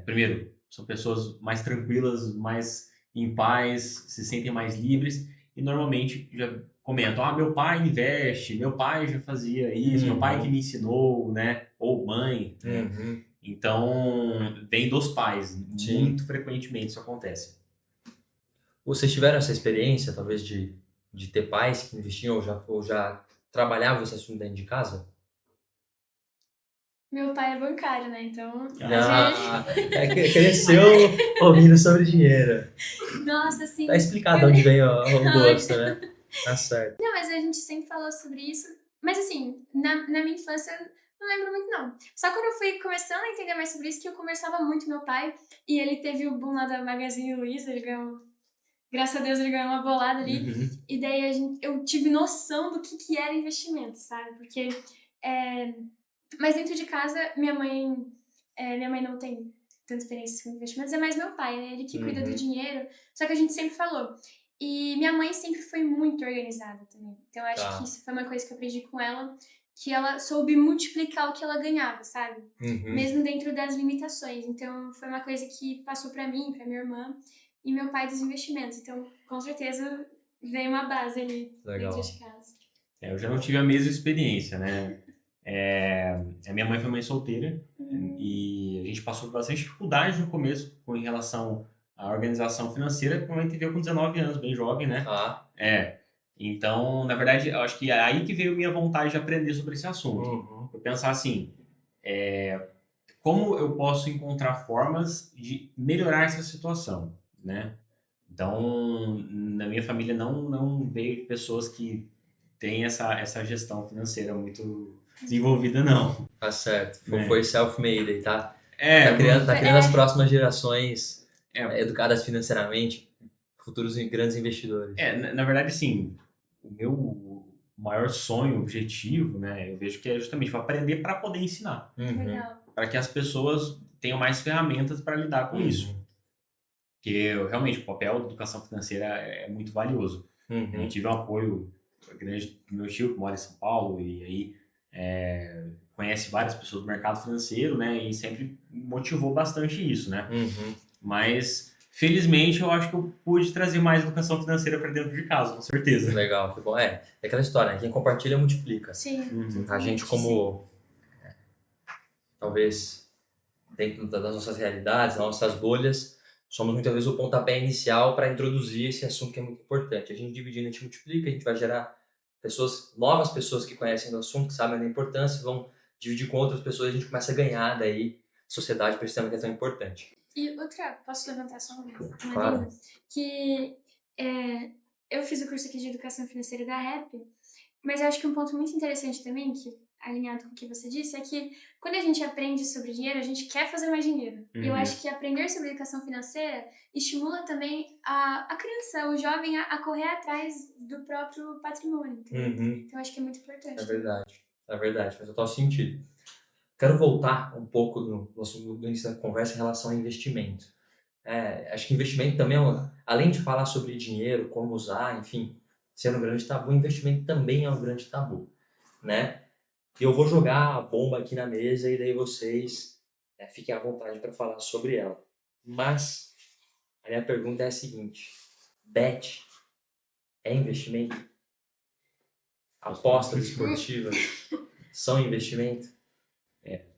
primeiro, são pessoas mais tranquilas, mais em paz, se sentem mais livres e normalmente já comentam, meu pai investe, meu pai já fazia isso, meu pai que me ensinou, né? Ou mãe, né? Então, vem dos pais. Muito frequentemente isso acontece. Vocês tiveram essa experiência, talvez, de ter pais que investiam ou já trabalhavam esse assunto dentro de casa? Meu pai é bancário, né? Então, cresceu ouvindo sobre dinheiro. Nossa, assim... Tá explicado onde vem o gosto, né? Tá certo. Não, mas a gente sempre falou sobre isso. Mas assim, na minha infância, não lembro muito não. Só quando eu fui começando a entender mais sobre isso, que eu conversava muito com meu pai. E ele teve o boom lá da Magazine Luiza, ele ganhou... Graças a Deus ele ganhou uma bolada ali. E daí eu tive noção do que era investimento, sabe? Porque... Mas dentro de casa, minha mãe não tem tanta experiência com investimentos, é mais meu pai, né? Ele que cuida do dinheiro. Só que a gente sempre falou. E minha mãe sempre foi muito organizada também. Então, eu acho que isso foi uma coisa que eu aprendi com ela, que ela soube multiplicar o que ela ganhava, sabe? Mesmo dentro das limitações. Então, foi uma coisa que passou pra mim, pra minha irmã, e meu pai dos investimentos. Então, com certeza, veio uma base ali dentro de casa. Eu já não tive a mesma experiência, né? A minha mãe foi mãe solteira e a gente passou por bastante dificuldade no começo em relação à organização financeira, porque a mãe teve com 19 anos, bem jovem, né? Então, na verdade, eu acho que é aí que veio minha vontade de aprender sobre esse assunto. Eu pensar assim, como eu posso encontrar formas de melhorar essa situação, né? Então, na minha família não veio pessoas que têm essa gestão financeira muito desenvolvida, não. Tá certo. Foi self-made aí, tá? Tá criando as próximas gerações educadas financeiramente, futuros grandes investidores. Na verdade, sim. O meu maior sonho, objetivo, né? Eu vejo que é justamente aprender para poder ensinar. Para que as pessoas tenham mais ferramentas para lidar com isso. Porque, realmente, o papel da educação financeira é muito valioso. Eu tive um apoio grande do meu tio, que mora em São Paulo, e aí conhece várias pessoas do mercado financeiro, né? E sempre motivou bastante isso, né? Mas, felizmente, eu acho que eu pude trazer mais educação financeira para dentro de casa, com certeza. Legal, que bom. É aquela história, né? Quem compartilha, multiplica. Sim. A gente, como... talvez, dentro das nossas realidades, das nossas bolhas, somos muitas vezes o pontapé inicial para introduzir esse assunto que é muito importante. A gente dividindo, a gente multiplica, a gente vai gerar novas pessoas que conhecem do assunto, que sabem da importância, vão dividir com outras pessoas e a gente começa a ganhar daí sociedade para esse tema que é tão importante. E outra, posso levantar só uma claro. dúvida? Que eu fiz o curso aqui de Educação Financeira da REP Mas eu acho que um ponto muito interessante também, que alinhado com o que você disse, é que quando a gente aprende sobre dinheiro, a gente quer fazer mais dinheiro. E eu acho que aprender sobre educação financeira estimula também a criança, o jovem, a correr atrás do próprio patrimônio. Entendeu? Então eu acho que é muito importante. É verdade, faz total sentido. Quero voltar um pouco no início da conversa em relação ao investimento. Acho que investimento também, além de falar sobre dinheiro, como usar, enfim, sendo um grande tabu, investimento também é um grande tabu, né? E eu vou jogar a bomba aqui na mesa e daí vocês fiquem à vontade para falar sobre ela. Mas a minha pergunta é a seguinte: bet é investimento? Apostas esportivas são investimento?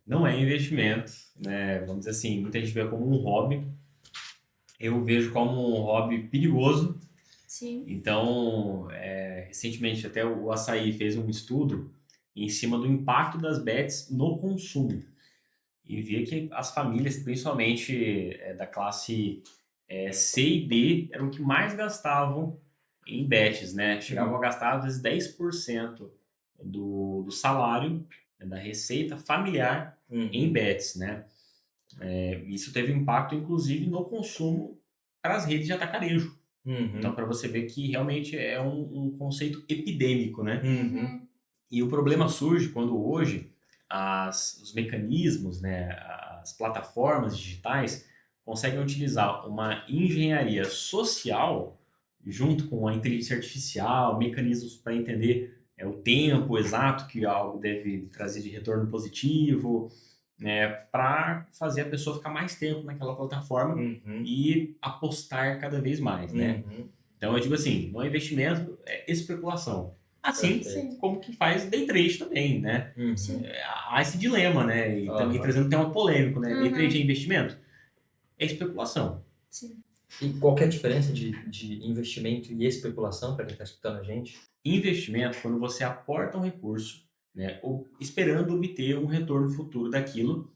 Não é investimento, né? Vamos dizer assim, muita gente vê como um hobby. Eu vejo como um hobby perigoso. Sim. Então, recentemente até o Açaí fez um estudo em cima do impacto das bets no consumo. E via que as famílias, principalmente da classe C e D, eram que mais gastavam em bets, né? Chegavam a gastar, às vezes, 10% do salário, né, da receita familiar em bets, né? Isso teve impacto, inclusive, no consumo para as redes de atacarejo. Então, para você ver que realmente é um conceito epidêmico, né? E o problema surge quando hoje os mecanismos, né, as plataformas digitais conseguem utilizar uma engenharia social junto com a inteligência artificial, mecanismos para entender o tempo exato que algo deve trazer de retorno positivo, né, para fazer a pessoa ficar mais tempo naquela plataforma e apostar cada vez mais, né? Então eu digo assim, não é investimento, é especulação. Assim como que faz day trade também, né? Há esse dilema, né? E também trazendo um tema polêmico, né? Day trade é investimento? É especulação. Sim. E qual que é a diferença de investimento e especulação para quem está escutando a gente? Investimento, quando você aporta um recurso, né, esperando obter um retorno futuro daquilo.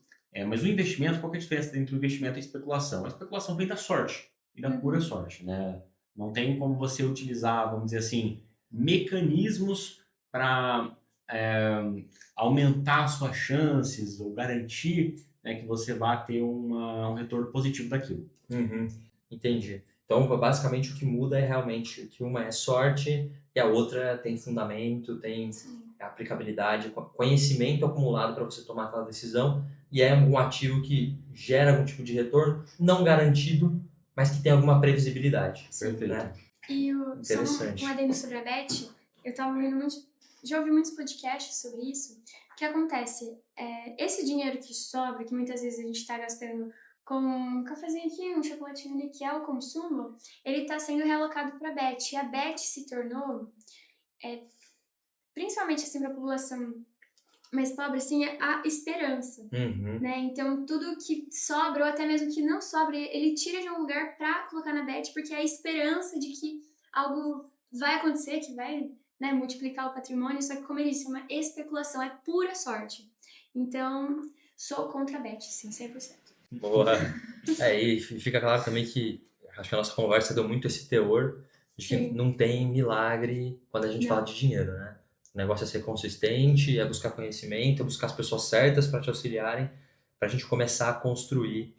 Mas o investimento, qual que é a diferença entre o investimento e a especulação? A especulação vem da sorte, e da pura sorte, né? Não tem como você utilizar, vamos dizer assim, mecanismos para aumentar suas chances ou garantir, né, que você vá ter um retorno positivo daquilo. Entendi. Então, basicamente, o que muda é realmente que uma é sorte e a outra tem fundamento, tem aplicabilidade, conhecimento acumulado para você tomar aquela decisão e é um ativo que gera algum tipo de retorno, não garantido, mas que tem alguma previsibilidade. Perfeito. Né? E Interessante. só um adendo sobre a Beth, eu tava ouvindo já ouvi muitos podcasts sobre isso. O que acontece? Esse dinheiro que sobra, que muitas vezes a gente está gastando com um cafezinho aqui, um chocolatinho ali, que é o consumo, ele está sendo realocado para a Bet. E a Bet se tornou, principalmente assim, para a população mais pobre, assim, a esperança. Né? Então, tudo que sobra, ou até mesmo que não sobra, ele tira de um lugar para colocar na Bet, porque é a esperança de que algo vai acontecer, que vai, né, multiplicar o patrimônio. Só que, como ele disse, é uma especulação, é pura sorte. Então, sou contra a Bet, sim, 100%. Boa. E fica claro também que acho que a nossa conversa deu muito esse teor de que não tem milagre quando a gente fala de dinheiro, né? O negócio é ser consistente, é buscar conhecimento, é buscar as pessoas certas para te auxiliarem, para a gente começar a construir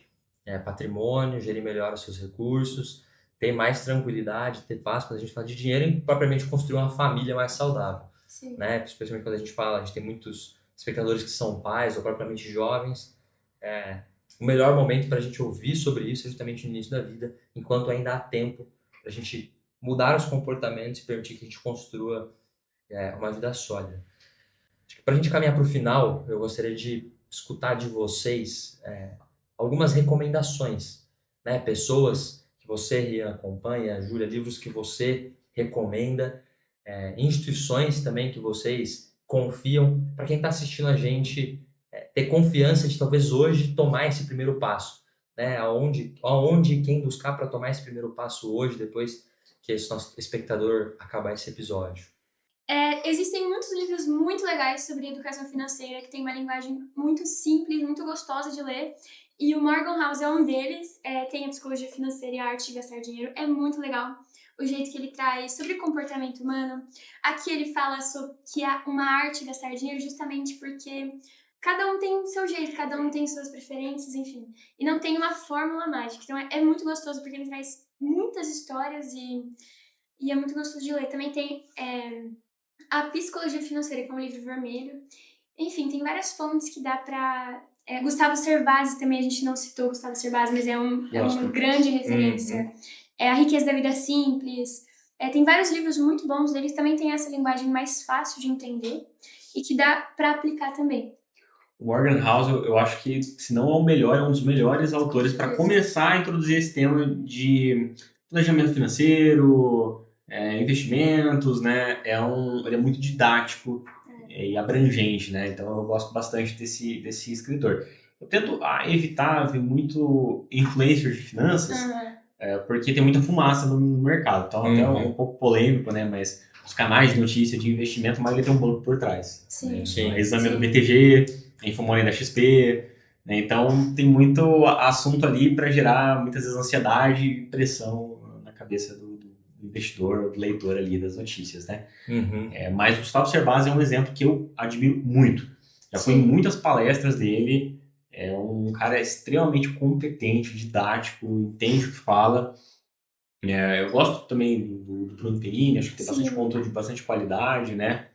patrimônio, gerir melhor os seus recursos, ter mais tranquilidade, ter paz quando a gente fala de dinheiro e propriamente construir uma família mais saudável. Né? Especialmente quando a gente tem muitos espectadores que são pais ou propriamente jovens. O melhor momento para a gente ouvir sobre isso é justamente no início da vida, enquanto ainda há tempo para a gente mudar os comportamentos e permitir que a gente construa uma vida sólida. Para a gente caminhar para o final, eu gostaria de escutar de vocês algumas recomendações, né? Pessoas que você, Rian, acompanha, Júlia, livros que você recomenda, instituições também que vocês confiam, para quem está assistindo a gente ter confiança de talvez hoje tomar esse primeiro passo, né? Aonde e quem buscar para tomar esse primeiro passo hoje, depois que esse nosso espectador acabar esse episódio. Existem muitos livros muito legais sobre educação financeira, que tem uma linguagem muito simples, muito gostosa de ler, e o Morgan House é um deles. Tem a Psicologia Financeira e a Arte de Gastar Dinheiro, é muito legal. o jeito que ele traz sobre comportamento humano. Aqui ele fala sobre que há uma arte gastar dinheiro justamente porque cada um tem o seu jeito, cada um tem suas preferências, enfim. E não tem uma fórmula mágica. Então é muito gostoso porque ele traz muitas histórias e é muito gostoso de ler. Também tem a Psicologia Financeira, que é um livro vermelho. Enfim, tem várias fontes que dá pra... Gustavo Cerbasi também, a gente não citou Gustavo Cerbasi, mas é uma grande referência. A Riqueza da Vida Simples. Tem vários livros muito bons deles, também tem essa linguagem mais fácil de entender e que dá pra aplicar também. O Morgan Housel, eu acho que, se não é o melhor, é um dos melhores autores para começar a introduzir esse tema de planejamento financeiro, investimentos, né? Ele é muito didático e abrangente, né? Então eu gosto bastante desse escritor. Eu tento evitar ver muito influencer de finanças, porque tem muita fumaça no mercado. Então até é um pouco polêmico, né? Mas os canais de notícia de investimento, mas ele tem um banco por trás. Sim. Né? Exame do BTG, Infomoney da XP, né? Então tem muito assunto ali para gerar muitas vezes ansiedade e pressão na cabeça do investidor, do leitor ali das notícias, né? Mas o Gustavo Cerbasi é um exemplo que eu admiro muito. Já fui em muitas palestras dele, é um cara extremamente competente, didático, entende o que fala. Eu gosto também do Bruno Perini, acho que tem bastante conteúdo de bastante qualidade, né?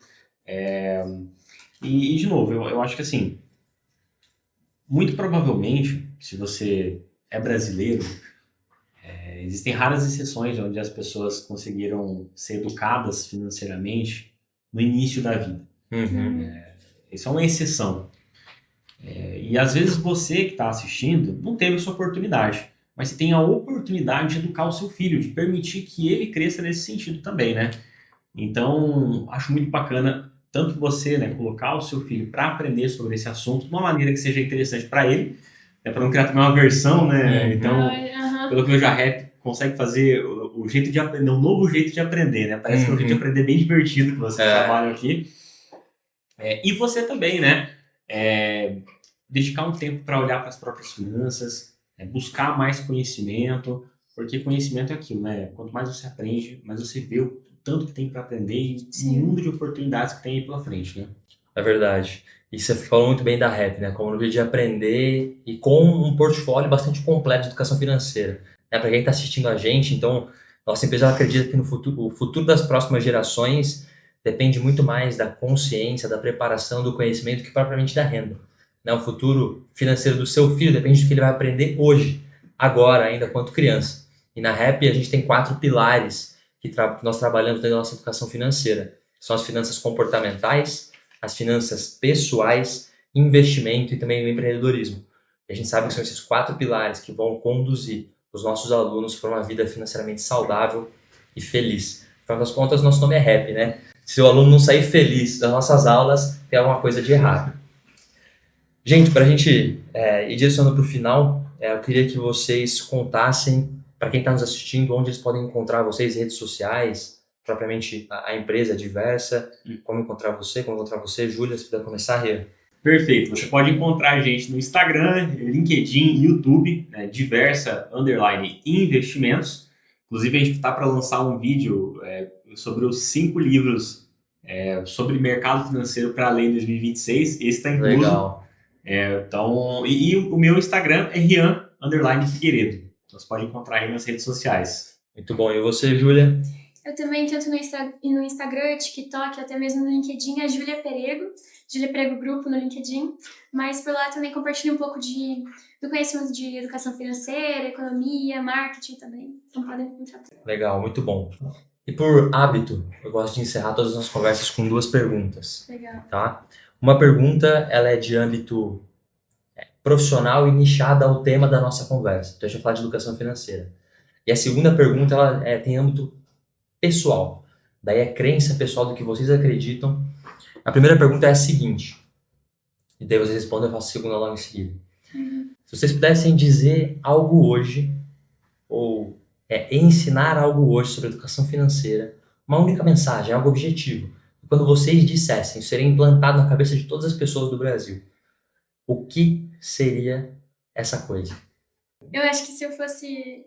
E de novo, eu acho que assim, muito provavelmente, se você é brasileiro, existem raras exceções onde as pessoas conseguiram ser educadas financeiramente no início da vida. Isso é uma exceção. E às vezes você que está assistindo não teve essa oportunidade, mas você tem a oportunidade de educar o seu filho, de permitir que ele cresça nesse sentido também, né? Então, acho muito bacana tanto você, né, colocar o seu filho para aprender sobre esse assunto de uma maneira que seja interessante para ele, para não criar também uma versão, né? Então, pelo que eu já consegue fazer o jeito de aprender, um novo jeito de aprender, né? Parece que é um jeito de aprender bem divertido que vocês trabalham aqui. E você também, né? Dedicar um tempo para olhar para as próprias finanças, buscar mais conhecimento, porque conhecimento é aquilo, né? Quanto mais você aprende, mais você vê o tanto que tem para aprender e o mundo de oportunidades que tem aí pela frente, né? É verdade. E você falou muito bem da REP, né? Como no vídeo de aprender e com um portfólio bastante completo de educação financeira. Para quem está assistindo a gente, então, nossa empresa acredita que o futuro das próximas gerações depende muito mais da consciência, da preparação, do conhecimento que propriamente da renda. Né? O futuro financeiro do seu filho depende do que ele vai aprender hoje, agora, ainda quanto criança. E na REP a gente tem 4 pilares que nós trabalhamos dentro da nossa educação financeira. São as finanças comportamentais, as finanças pessoais, investimento e também o empreendedorismo. E a gente sabe que são esses 4 pilares que vão conduzir os nossos alunos para uma vida financeiramente saudável e feliz. Afinal das contas, nosso nome é REP, né? Se o aluno não sair feliz das nossas aulas, tem alguma coisa de errado. Gente, para a gente ir direcionando para o final, eu queria que vocês contassem, para quem está nos assistindo, onde eles podem encontrar vocês, redes sociais, propriamente a empresa diversa, como encontrar você, Júlia, se puder começar, Rê. Perfeito, você pode encontrar a gente no Instagram, LinkedIn, YouTube, diversa_investimentos. Inclusive, a gente está para lançar um vídeo sobre os 5 livros sobre mercado financeiro para a lei 2026. Esse está incluso. Legal. Então, e o meu Instagram é Rian_Figueiredo. Então, você pode encontrar aí nas redes sociais. Muito bom. E você, Júlia? Eu também, tanto no Instagram, TikTok, até mesmo no LinkedIn, é Júlia Perego Grupo no LinkedIn, mas por lá também compartilho um pouco do conhecimento de educação financeira, economia, marketing também, então podem encontrar. Legal, muito bom. E por hábito, eu gosto de encerrar todas as nossas conversas com 2 perguntas. Legal. Tá? Uma pergunta, ela é de âmbito profissional e nichada ao tema da nossa conversa. Então a gente vai falar de educação financeira. E a segunda pergunta, ela tem âmbito pessoal. Daí é crença pessoal do que vocês acreditam. A primeira pergunta é a seguinte, e daí vocês respondem, eu faço a segunda logo em seguida. Se vocês pudessem dizer algo hoje, ou ensinar algo hoje sobre educação financeira, uma única mensagem, algo objetivo, quando vocês dissessem, isso seria implantado na cabeça de todas as pessoas do Brasil, o que seria essa coisa? Eu acho que se eu fosse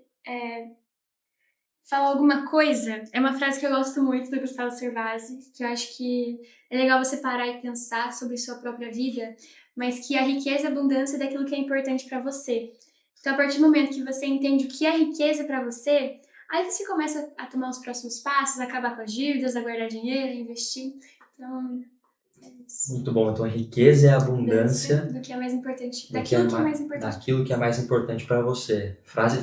falar alguma coisa, é uma frase que eu gosto muito do Gustavo Cerbasi, que eu acho que é legal você parar e pensar sobre sua própria vida, mas que a riqueza e a abundância é daquilo que é importante para você. Então, a partir do momento que você entende o que é riqueza para você, aí você começa a tomar os próximos passos, a acabar com as dívidas, a guardar dinheiro, a investir. Então, é isso. Muito bom. Então, a riqueza é a abundância Do que é mais importante. do Daquilo que é mais importante. daquilo que é mais importante para você. Frase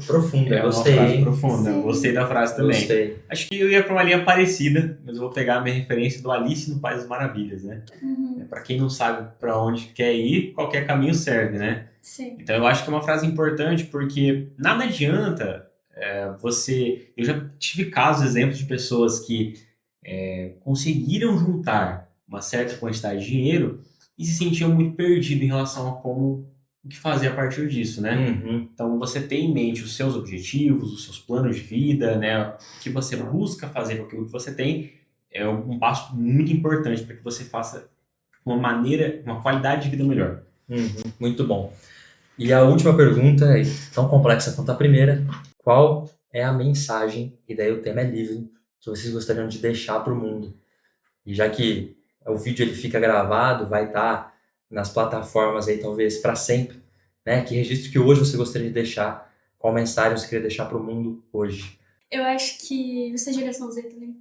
profunda. É uma Gostei, frase hein? profunda. Sim. Gostei da frase também. Gostei. Acho que eu ia para uma linha parecida, mas eu vou pegar a minha referência do Alice no País das Maravilhas, né? Para quem não sabe para onde quer ir, qualquer caminho serve, né? Sim. Então eu acho que é uma frase importante porque nada adianta você... Eu já tive casos, exemplos de pessoas que conseguiram juntar uma certa quantidade de dinheiro e se sentiam muito perdidos em relação a como o que fazer a partir disso, né? Uhum. Então você tem em mente os seus objetivos, os seus planos de vida, né? O que você busca fazer com aquilo que você tem é um passo muito importante para que você faça uma qualidade de vida melhor. Muito bom. E a última pergunta, é tão complexa quanto a primeira: qual é a mensagem, e daí o tema é livre, que vocês gostariam de deixar para o mundo? E já que o vídeo ele fica gravado, vai estar nas plataformas aí talvez para sempre, né? Que registro que hoje você gostaria de deixar? Qual mensagem você queria deixar para o mundo hoje? Eu acho que você é geração Z também.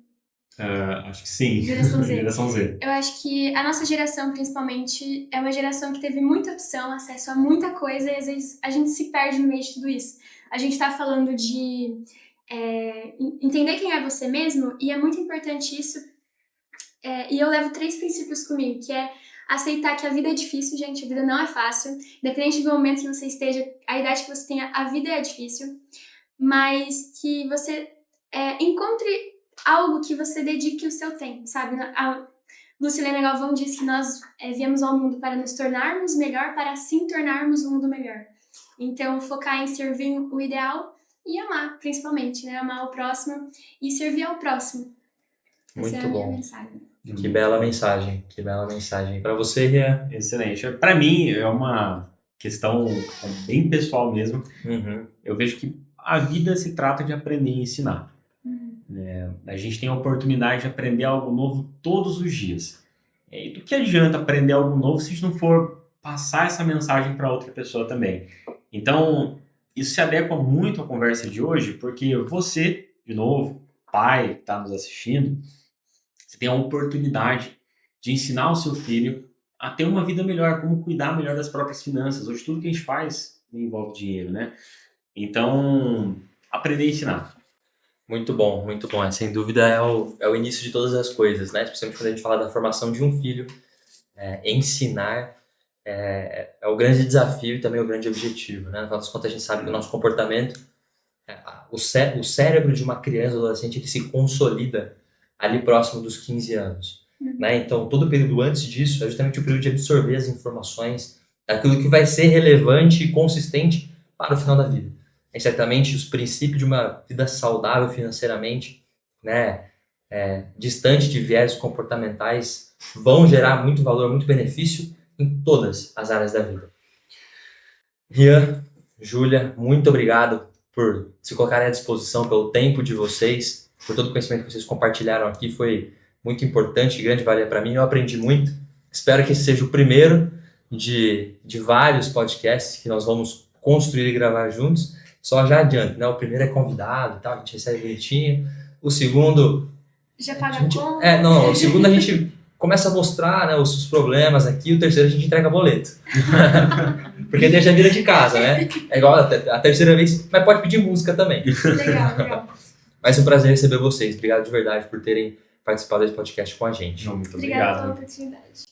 Acho que sim. Geração Z. Geração Z. Eu acho que a nossa geração, principalmente, é uma geração que teve muita opção, acesso a muita coisa, e às vezes a gente se perde no meio de tudo isso. A gente tá falando de entender quem é você mesmo, e é muito importante isso. E eu levo 3 princípios comigo, que é aceitar que a vida é difícil, gente, a vida não é fácil. Independente do momento que você esteja, a idade que você tenha, a vida é difícil. Mas que você encontre algo que você dedique o seu tempo, sabe? A Lucilena Galvão diz que nós viemos ao mundo para nos tornarmos melhor, para assim tornarmos um mundo melhor. Então, focar em servir o ideal e amar, principalmente, né? Amar o próximo e servir ao próximo. Essa é a minha mensagem. Que bela mensagem, que bela mensagem. Para você, Rian? Excelente. Para mim, é uma questão bem pessoal mesmo. Eu vejo que a vida se trata de aprender e ensinar. A gente tem a oportunidade de aprender algo novo todos os dias. E do que adianta aprender algo novo se a gente não for passar essa mensagem para outra pessoa também? Então, isso se adequa muito à conversa de hoje, porque você, de novo, pai que está nos assistindo, você tem a oportunidade de ensinar o seu filho a ter uma vida melhor, como cuidar melhor das próprias finanças. Hoje tudo que a gente faz envolve dinheiro, né? Então, aprender a ensinar. Muito bom, muito bom. Sem dúvida é o início de todas as coisas, né? Especialmente quando a gente fala da formação de um filho. Ensinar é o grande desafio e também o grande objetivo, né? Afinal das contas, a gente sabe que o nosso comportamento, o cérebro de uma criança ou adolescente, ele se consolida ali próximo dos 15 anos. Né? Então, todo o período antes disso é justamente o período de absorver as informações, daquilo que vai ser relevante e consistente para o final da vida. E certamente os princípios de uma vida saudável financeiramente, né, distante de viés comportamentais, vão gerar muito valor, muito benefício em todas as áreas da vida. Rian, Júlia, muito obrigado por se colocarem à disposição, pelo tempo de vocês, por todo o conhecimento que vocês compartilharam aqui. Foi muito importante e grande valia para mim. Eu aprendi muito. Espero que esse seja o primeiro de vários podcasts que nós vamos construir e gravar juntos. Só já adianto, né? O primeiro é convidado, tá? A gente recebe bonitinho. O segundo... Já paga a conta? Não. O segundo a gente começa a mostrar, né, os problemas aqui. O terceiro a gente entrega boleto. Porque daí já vira de casa, né? É igual a terceira vez, mas pode pedir música também. Legal. Mas é um prazer receber vocês. Obrigado de verdade por terem participado desse podcast com a gente. Muito Obrigada pela oportunidade.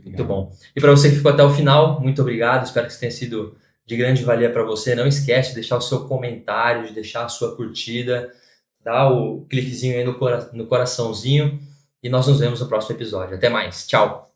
Muito bom. E para você que ficou até o final, muito obrigado. Espero que isso tenha sido de grande valia para você. Não esquece de deixar o seu comentário, de deixar a sua curtida, dá o cliquezinho aí no coraçãozinho e nós nos vemos no próximo episódio. Até mais. Tchau.